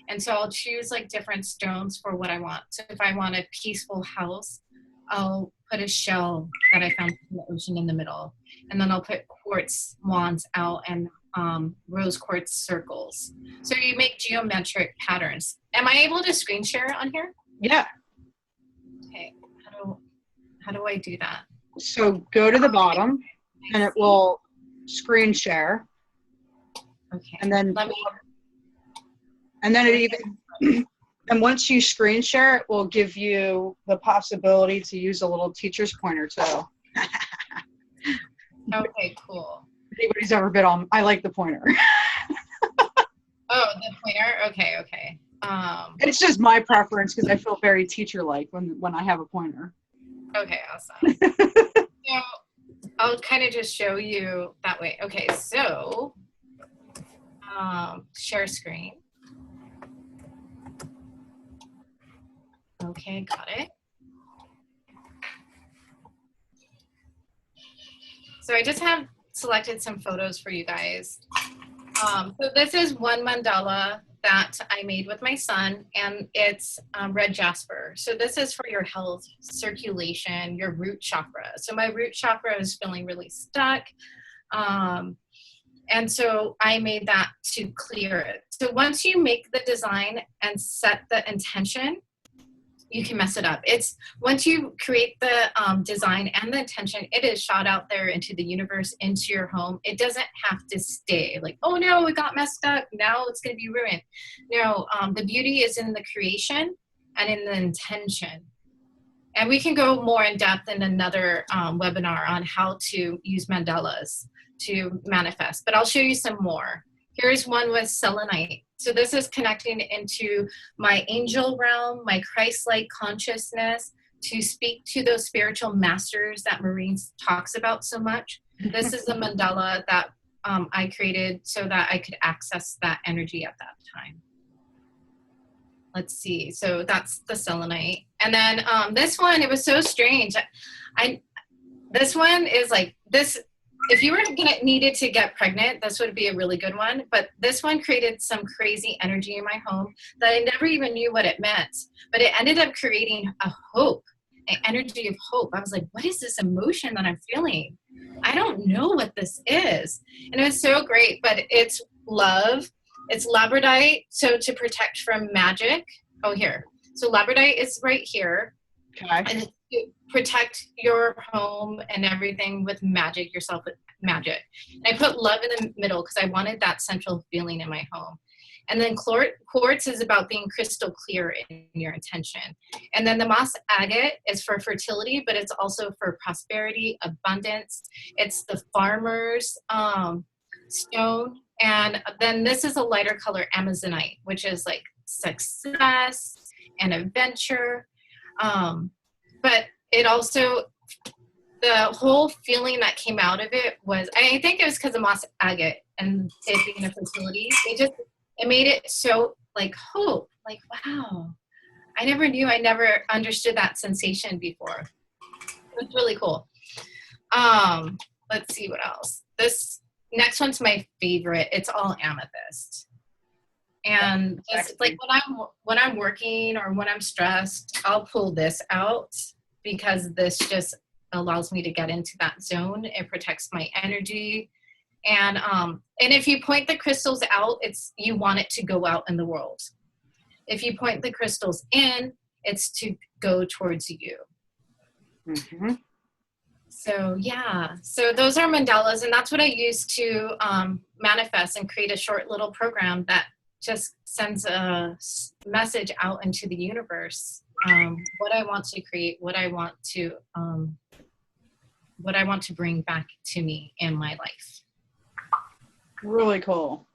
B: And so I'll choose like different stones for what I want. So if I want a peaceful house, I'll put a shell that I found in the ocean in the middle. And then I'll put quartz wands out and rose quartz circles. So you make geometric patterns. Am I able to screen share on here?
A: Yeah.
B: Okay. How do I do that?
A: So go to the bottom and it will screen share.
B: Okay.
A: And then and once you screen share, it will give you the possibility to use a little teacher's pointer too.
B: Okay, cool.
A: If anybody's ever been on, I like the pointer.
B: Oh, the pointer? Okay.
A: It's just my preference because I feel very teacher-like when I have a pointer.
B: Okay, awesome. So I'll kind of just show you that way. Okay, so share screen. Okay, got it. So I just have selected some photos for you guys. So this is one mandala that I made with my son, and it's red jasper. So this is for your health, circulation, your root chakra. So my root chakra is feeling really stuck. And so I made that to clear it. So once you make the design and set the intention, you can mess it up. It's once you create the design and the intention, it is shot out there into the universe, into your home. It doesn't have to stay like, oh no, it got messed up, now it's going to be ruined. No, the beauty is in the creation and in the intention. And we can go more in depth in another webinar on how to use mandalas to manifest, but I'll show you some more. Here's one with selenite. So this is connecting into my angel realm, my Christ-like consciousness, to speak to those spiritual masters that Maureen talks about so much. This is a mandala that I created so that I could access that energy at that time. Let's see. So that's the selenite. And then this one, it was so strange. This one is like this. If you were needed to get pregnant, this would be a really good one. But this one created some crazy energy in my home that I never even knew what it meant. But it ended up creating a hope, an energy of hope. I was like, what is this emotion that I'm feeling? I don't know what this is. And it was so great, but it's love. It's labradorite, so to protect from magic. Oh, here. So labradorite is right here.
A: Okay.
B: And it's to protect your home and everything with magic, yourself with magic. And I put love in the middle because I wanted that central feeling in my home. And then quartz is about being crystal clear in your intention. And then the moss agate is for fertility, but it's also for prosperity, abundance. It's the farmer's stone. And then this is a lighter color, amazonite, which is like success and adventure. But it also, the whole feeling that came out of it was, I think it was because of moss agate and it being a fertility. It made it so like hope, like, wow, I never understood that sensation before. It was really cool. Let's see what else. This next one's my favorite. It's all amethyst. And it's like when I'm working or when I'm stressed, I'll pull this out because this just allows me to get into that zone. It protects my energy. And if you point the crystals out, you want it to go out in the world. If you point the crystals in, it's to go towards you.
A: Mm-hmm.
B: So yeah, so those are mandalas, and that's what I use to manifest and create a short little program that just sends a message out into the universe. What I want to create, what I want to bring back to me in my life.
A: Really cool.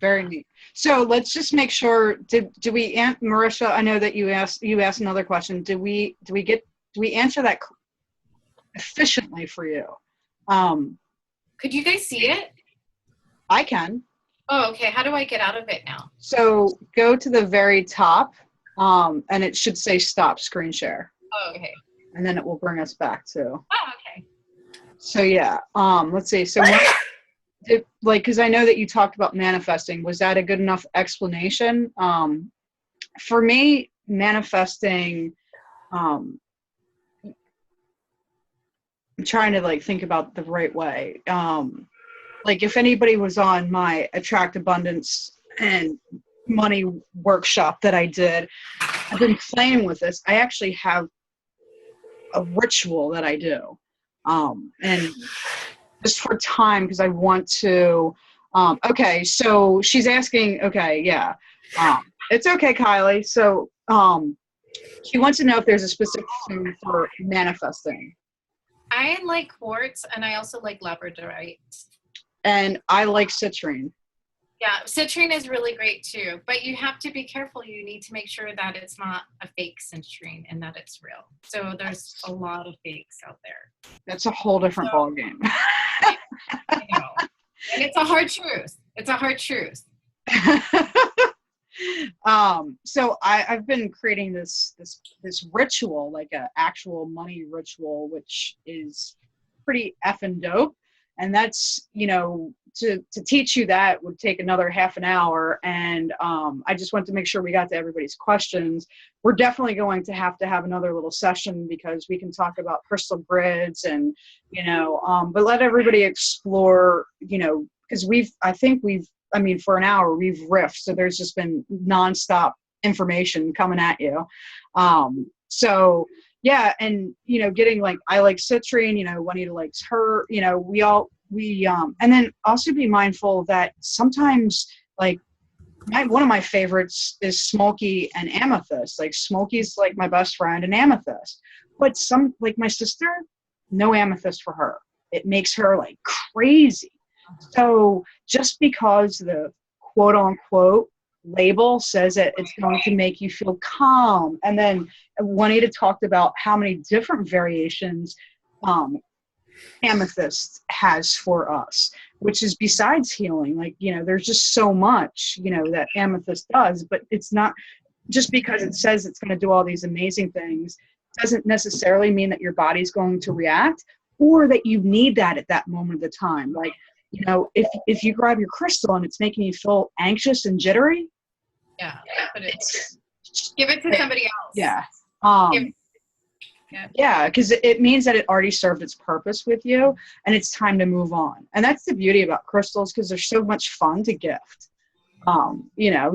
A: Very neat. So let's just make sure. Did we, Marisha? I know that you asked another question. Do we answer that efficiently for you?
B: Could you guys see it?
A: I can.
B: Oh, okay. How do I get out of it now?
A: So go to the very top, and it should say stop screen share.
B: Oh, okay.
A: And then it will bring us back to.
B: Oh, okay.
A: So yeah. Let's see. So because I know that you talked about manifesting. Was that a good enough explanation? For me, manifesting. I'm trying to like think about the right way. Like if anybody was on my Attract Abundance and Money workshop that I did, I've been playing with this. I actually have a ritual that I do. And just for time, because I want to, okay, so she's asking, okay, yeah. It's okay, Kylie. So she wants to know if there's a specific food for manifesting.
B: I like quartz, and I also like labradorite.
A: And I like citrine.
B: Yeah, citrine is really great too, but you have to be careful. You need to make sure that it's not a fake citrine and that it's real. So there's a lot of fakes out there.
A: That's a whole different ballgame.
B: I know. And it's a hard truth. It's a hard truth.
A: So I've been creating this ritual, like an actual money ritual, which is pretty effing dope. And that's, to teach you that would take another half an hour. And I just want to make sure we got to everybody's questions. We're definitely going to have another little session because we can talk about crystal grids and, but let everybody explore, because for an hour we've riffed. So there's just been nonstop information coming at you. So yeah. And, getting like, I like citrine, Juanita likes her, and then also be mindful that sometimes like one of my favorites is smoky and amethyst. Like smoky's like my best friend and amethyst, but some like my sister, no amethyst for her. It makes her like crazy. So just because the quote unquote label says that it's going to make you feel calm. And then Juanita talked about how many different variations amethyst has for us, which is besides healing. Like, there's just so much, that amethyst does, but it's not just because it says it's going to do all these amazing things doesn't necessarily mean that your body's going to react or that you need that at that moment of the time. Like, if you grab your crystal and it's making you feel anxious and jittery,
B: give it to somebody else.
A: Yeah. Yeah, because it means that it already served its purpose with you and it's time to move on. And that's the beauty about crystals, because they're so much fun to gift.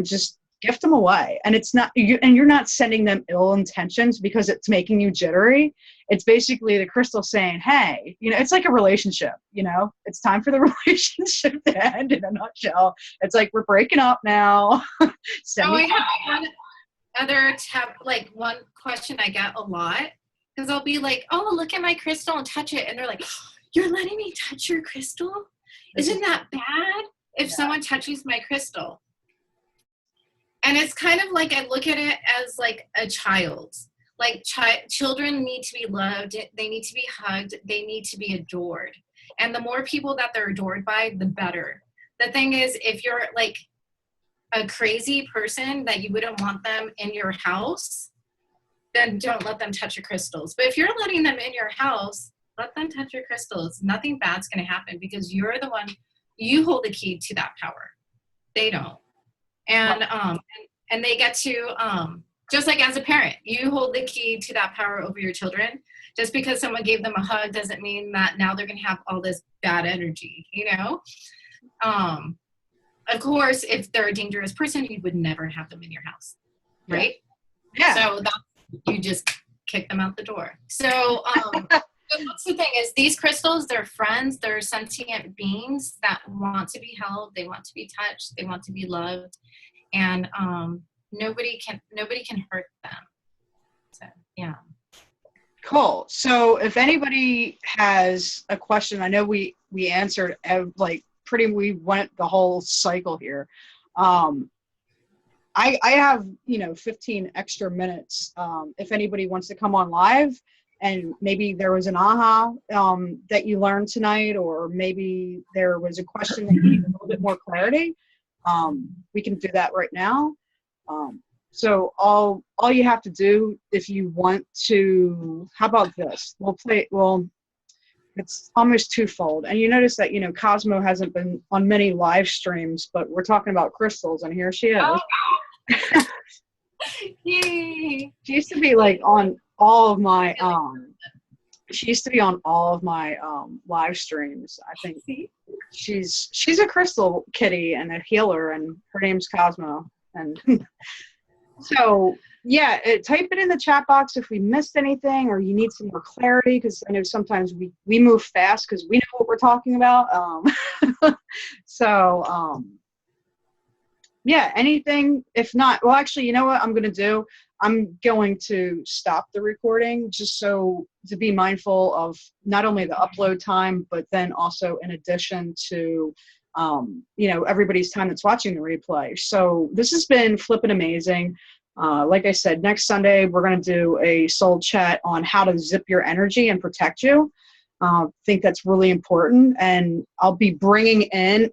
A: Just gift them away. And it's not you're not sending them ill intentions because it's making you jittery. It's basically the crystal saying, hey, it's like a relationship, it's time for the relationship to end in a nutshell. It's like, we're breaking up now.
B: I have one question I get a lot. Because I'll be like, oh, look at my crystal and touch it. And they're like, you're letting me touch your crystal? Isn't that bad if someone touches my crystal? And it's kind of like I look at it as like a child. Like children need to be loved. They need to be hugged. They need to be adored. And the more people that they're adored by, the better. The thing is, if you're like a crazy person that you wouldn't want them in your house, then don't let them touch your crystals. But if you're letting them in your house, let them touch your crystals. Nothing bad's going to happen because you're the one, you hold the key to that power. They don't. And they get to, just like as a parent, you hold the key to that power over your children. Just because someone gave them a hug doesn't mean that now they're going to have all this bad energy, Of course, if they're a dangerous person, you would never have them in your house, right?
A: Yeah.
B: So you just kick them out the door. So but that's the thing is these crystals, they're friends, they're sentient beings that want to be held, they want to be touched, they want to be loved, and nobody can hurt them. So yeah.
A: Cool. So if anybody has a question, I know we answered we went the whole cycle here. I have 15 extra minutes if anybody wants to come on live, and maybe there was an aha that you learned tonight, or maybe there was a question that you need a little bit more clarity. We can do that right now. So all you have to do, if you want to, how about this? It's almost twofold. And you notice that, Cosmo hasn't been on many live streams, but we're talking about crystals, and here she is.
B: Oh. Yay.
A: She used to be like on all of my live streams. I think she's a crystal kitty and a healer, and her name's Cosmo. And so yeah, type it in the chat box if we missed anything or you need some more clarity, because I know sometimes we move fast because we know what we're talking about. Yeah, anything. If not, well, actually, you know what I'm going to do? I'm going to stop the recording just so to be mindful of not only the upload time, but then also in addition to, everybody's time that's watching the replay. So this has been flipping amazing. Like I said, next Sunday, we're going to do a soul chat on how to zip your energy and protect you. I think that's really important. And I'll be bringing in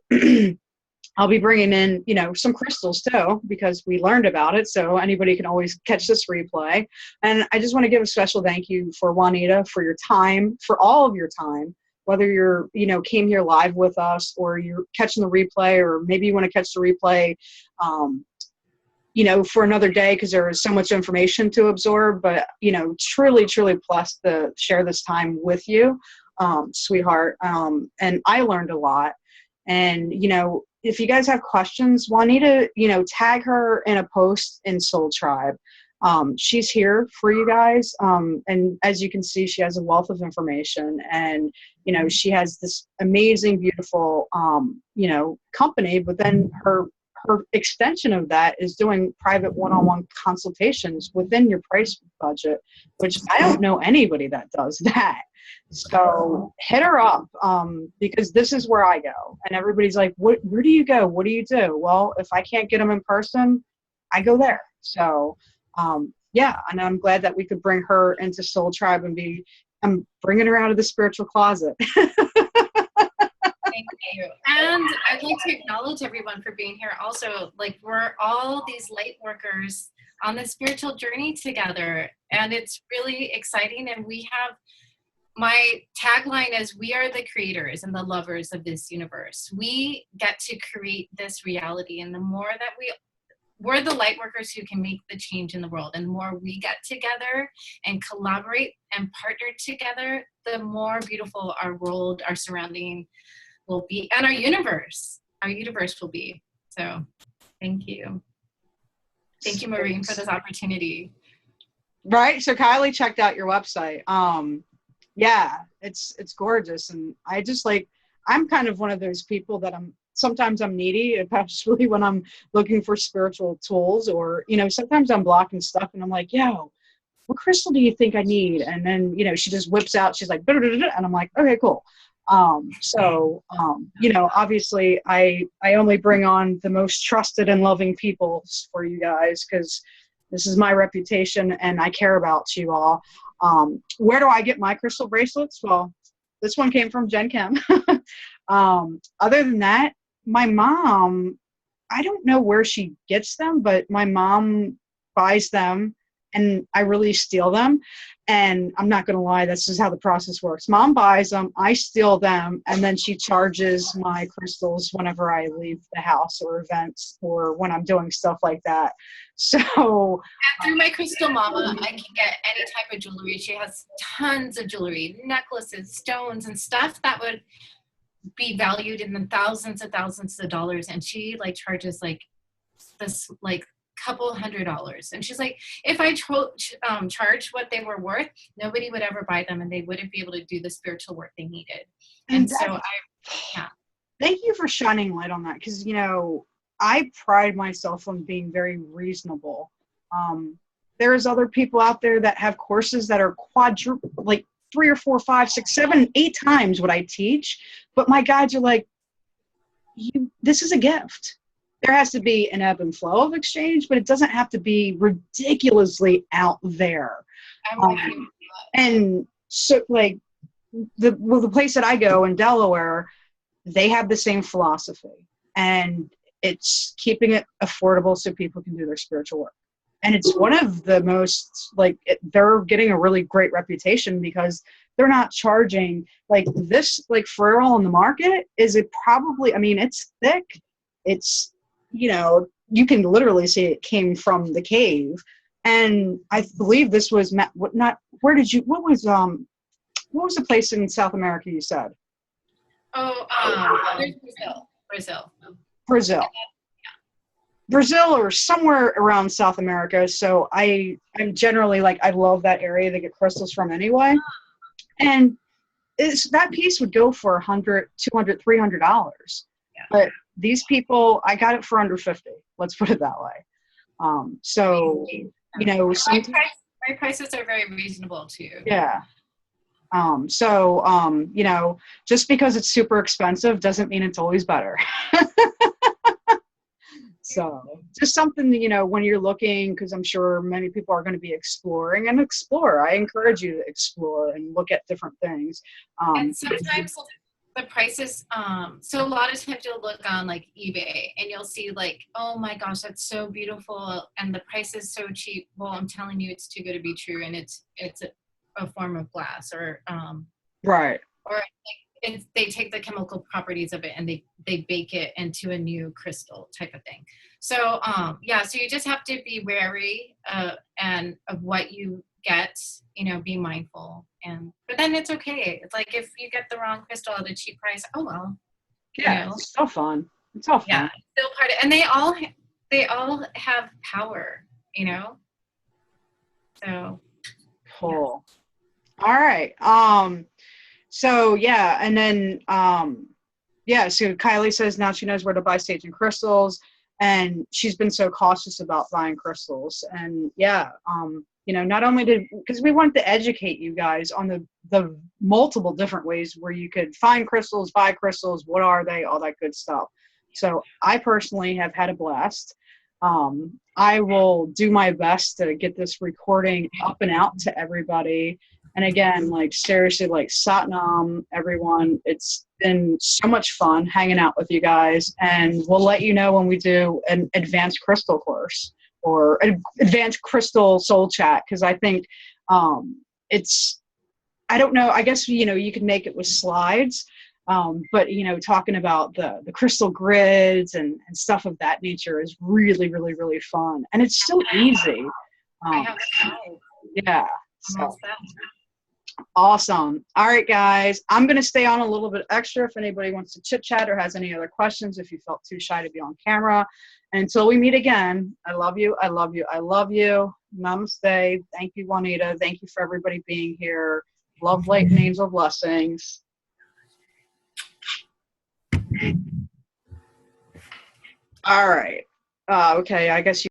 A: some crystals too, because we learned about it. So anybody can always catch this replay. And I just want to give a special thank you for Juanita, for your time, for all of your time, whether you're, came here live with us or you're catching the replay, or maybe you want to catch the replay, for another day, because there is so much information to absorb, but, truly, truly blessed to share this time with you, sweetheart. And I learned a lot. And, if you guys have questions, Juanita, tag her in a post in Soul Tribe. She's here for you guys. And as you can see, she has a wealth of information, and, she has this amazing, beautiful, company, but then her extension of that is doing private one-on-one consultations within your price budget, which I don't know anybody that does that. So hit her up, because this is where I go. And everybody's like, where do you go? What do you do? Well, if I can't get them in person, I go there. So, yeah, and I'm glad that we could bring her into Soul Tribe and I'm bringing her out of the spiritual closet.
B: Thank you. And I'd like to acknowledge everyone for being here also. Like, we're all these light workers on the spiritual journey together, and it's really exciting. And my tagline is, we are the creators and the lovers of this universe. We get to create this reality, and the more that we're the light workers who can make the change in the world, and the more we get together and collaborate and partner together, the more beautiful our world, our surrounding will be, and our universe will be. So thank you. Thank you, Maureen, for this opportunity.
A: Right. So Kylie checked out your website. Yeah, it's gorgeous. And I just I'm kind of one of those people that sometimes I'm needy, especially when I'm looking for spiritual tools, or, sometimes I'm blocking stuff and I'm like, yo, what crystal do you think I need? And then, she just whips out, she's like, and I'm like, okay, cool. Obviously I only bring on the most trusted and loving people for you guys, because this is my reputation and I care about you all. Where do I get my crystal bracelets? Well, this one came from Jen Kim. Other than that, my mom, I don't know where she gets them, but my mom buys them and I really steal them. And I'm not going to lie, this is how the process works. Mom buys them, I steal them, and then she charges my crystals whenever I leave the house or events or when I'm doing stuff like that. So
B: through my crystal mama, I can get any type of jewelry. She has tons of jewelry, necklaces, stones, and stuff that would be valued in the thousands of dollars. And she charges this couple $100s. And she's like, if I charged what they were worth, nobody would ever buy them and they wouldn't be able to do the spiritual work they needed. And so yeah.
A: Thank you for shining light on that, because, you know, I pride myself on being very reasonable. There's other people out there that have courses that are quadruple, like 3 or 4, 5, 6, 7, 8 times what I teach, but my guides are like, this is a gift. There has to be an ebb and flow of exchange, but it doesn't have to be ridiculously out there. And so, like, the place that I go in Delaware, they have the same philosophy, and it's keeping it affordable so people can do their spiritual work. And it's one of the most, like, they're getting a really great reputation because they're not charging like this, like Ferrell in the market is it probably, I mean, it's thick. It's, you know, you can literally see it came from the cave. And I believe this was, what was the place in South America you said?
B: Oh, there's Brazil.
A: Brazil or somewhere around South America. So I'm generally like, I love that area to get crystals from anyway. And that piece would go for $100, $200, $300. Yeah. But these people, I got it for under 50. Let's put it that way. So, you know,
B: my prices are very reasonable too.
A: Yeah. You know, just because it's super expensive doesn't mean it's always better. So just something, you know, when you're looking, because I'm sure many people are going to be exploring and explore. I encourage you to explore and look at different things.
B: And sometimes the prices, so a lot of times you'll look on like eBay and you'll see like, oh my gosh, that's so beautiful. And the price is so cheap. Well, I'm telling you, it's too good to be true. And it's a form of glass or,
A: right.
B: Or like they take the chemical properties of it and they bake it into a new crystal type of thing. So, yeah, so you just have to be wary and of what you get, you know, be mindful. But then it's okay. It's like if you get the wrong crystal at a cheap price, oh well.
A: Yeah, you know? It's so fun. It's all fun.
B: Yeah, still part of, and they all have power, you know. So
A: cool. Yeah. All right. So yeah, and then yeah, so Kylie says now she knows where to buy sage and crystals, and she's been so cautious about buying crystals. And yeah, you know, not only because we wanted to educate you guys on the multiple different ways where you could find crystals, buy crystals, what are they, all that good stuff. So I personally have had a blast. I will do my best to get this recording up and out to everybody. And again, like seriously, like Satnam, everyone, it's been so much fun hanging out with you guys. And we'll let you know when we do an advanced crystal course or an advanced crystal soul chat. Cause I think I don't know, I guess, you know, you could make it with slides. But, you know, talking about the crystal grids and stuff of that nature is really, really, really fun. And it's so easy. Yeah. So. Awesome. All right, guys. I'm going to stay on a little bit extra if anybody wants to chit chat or has any other questions, if you felt too shy to be on camera. And until we meet again, I love you. I love you. I love you. Namaste. Thank you, Juanita. Thank you for everybody being here. Love, light, and angel blessings. All right. Okay. I guess you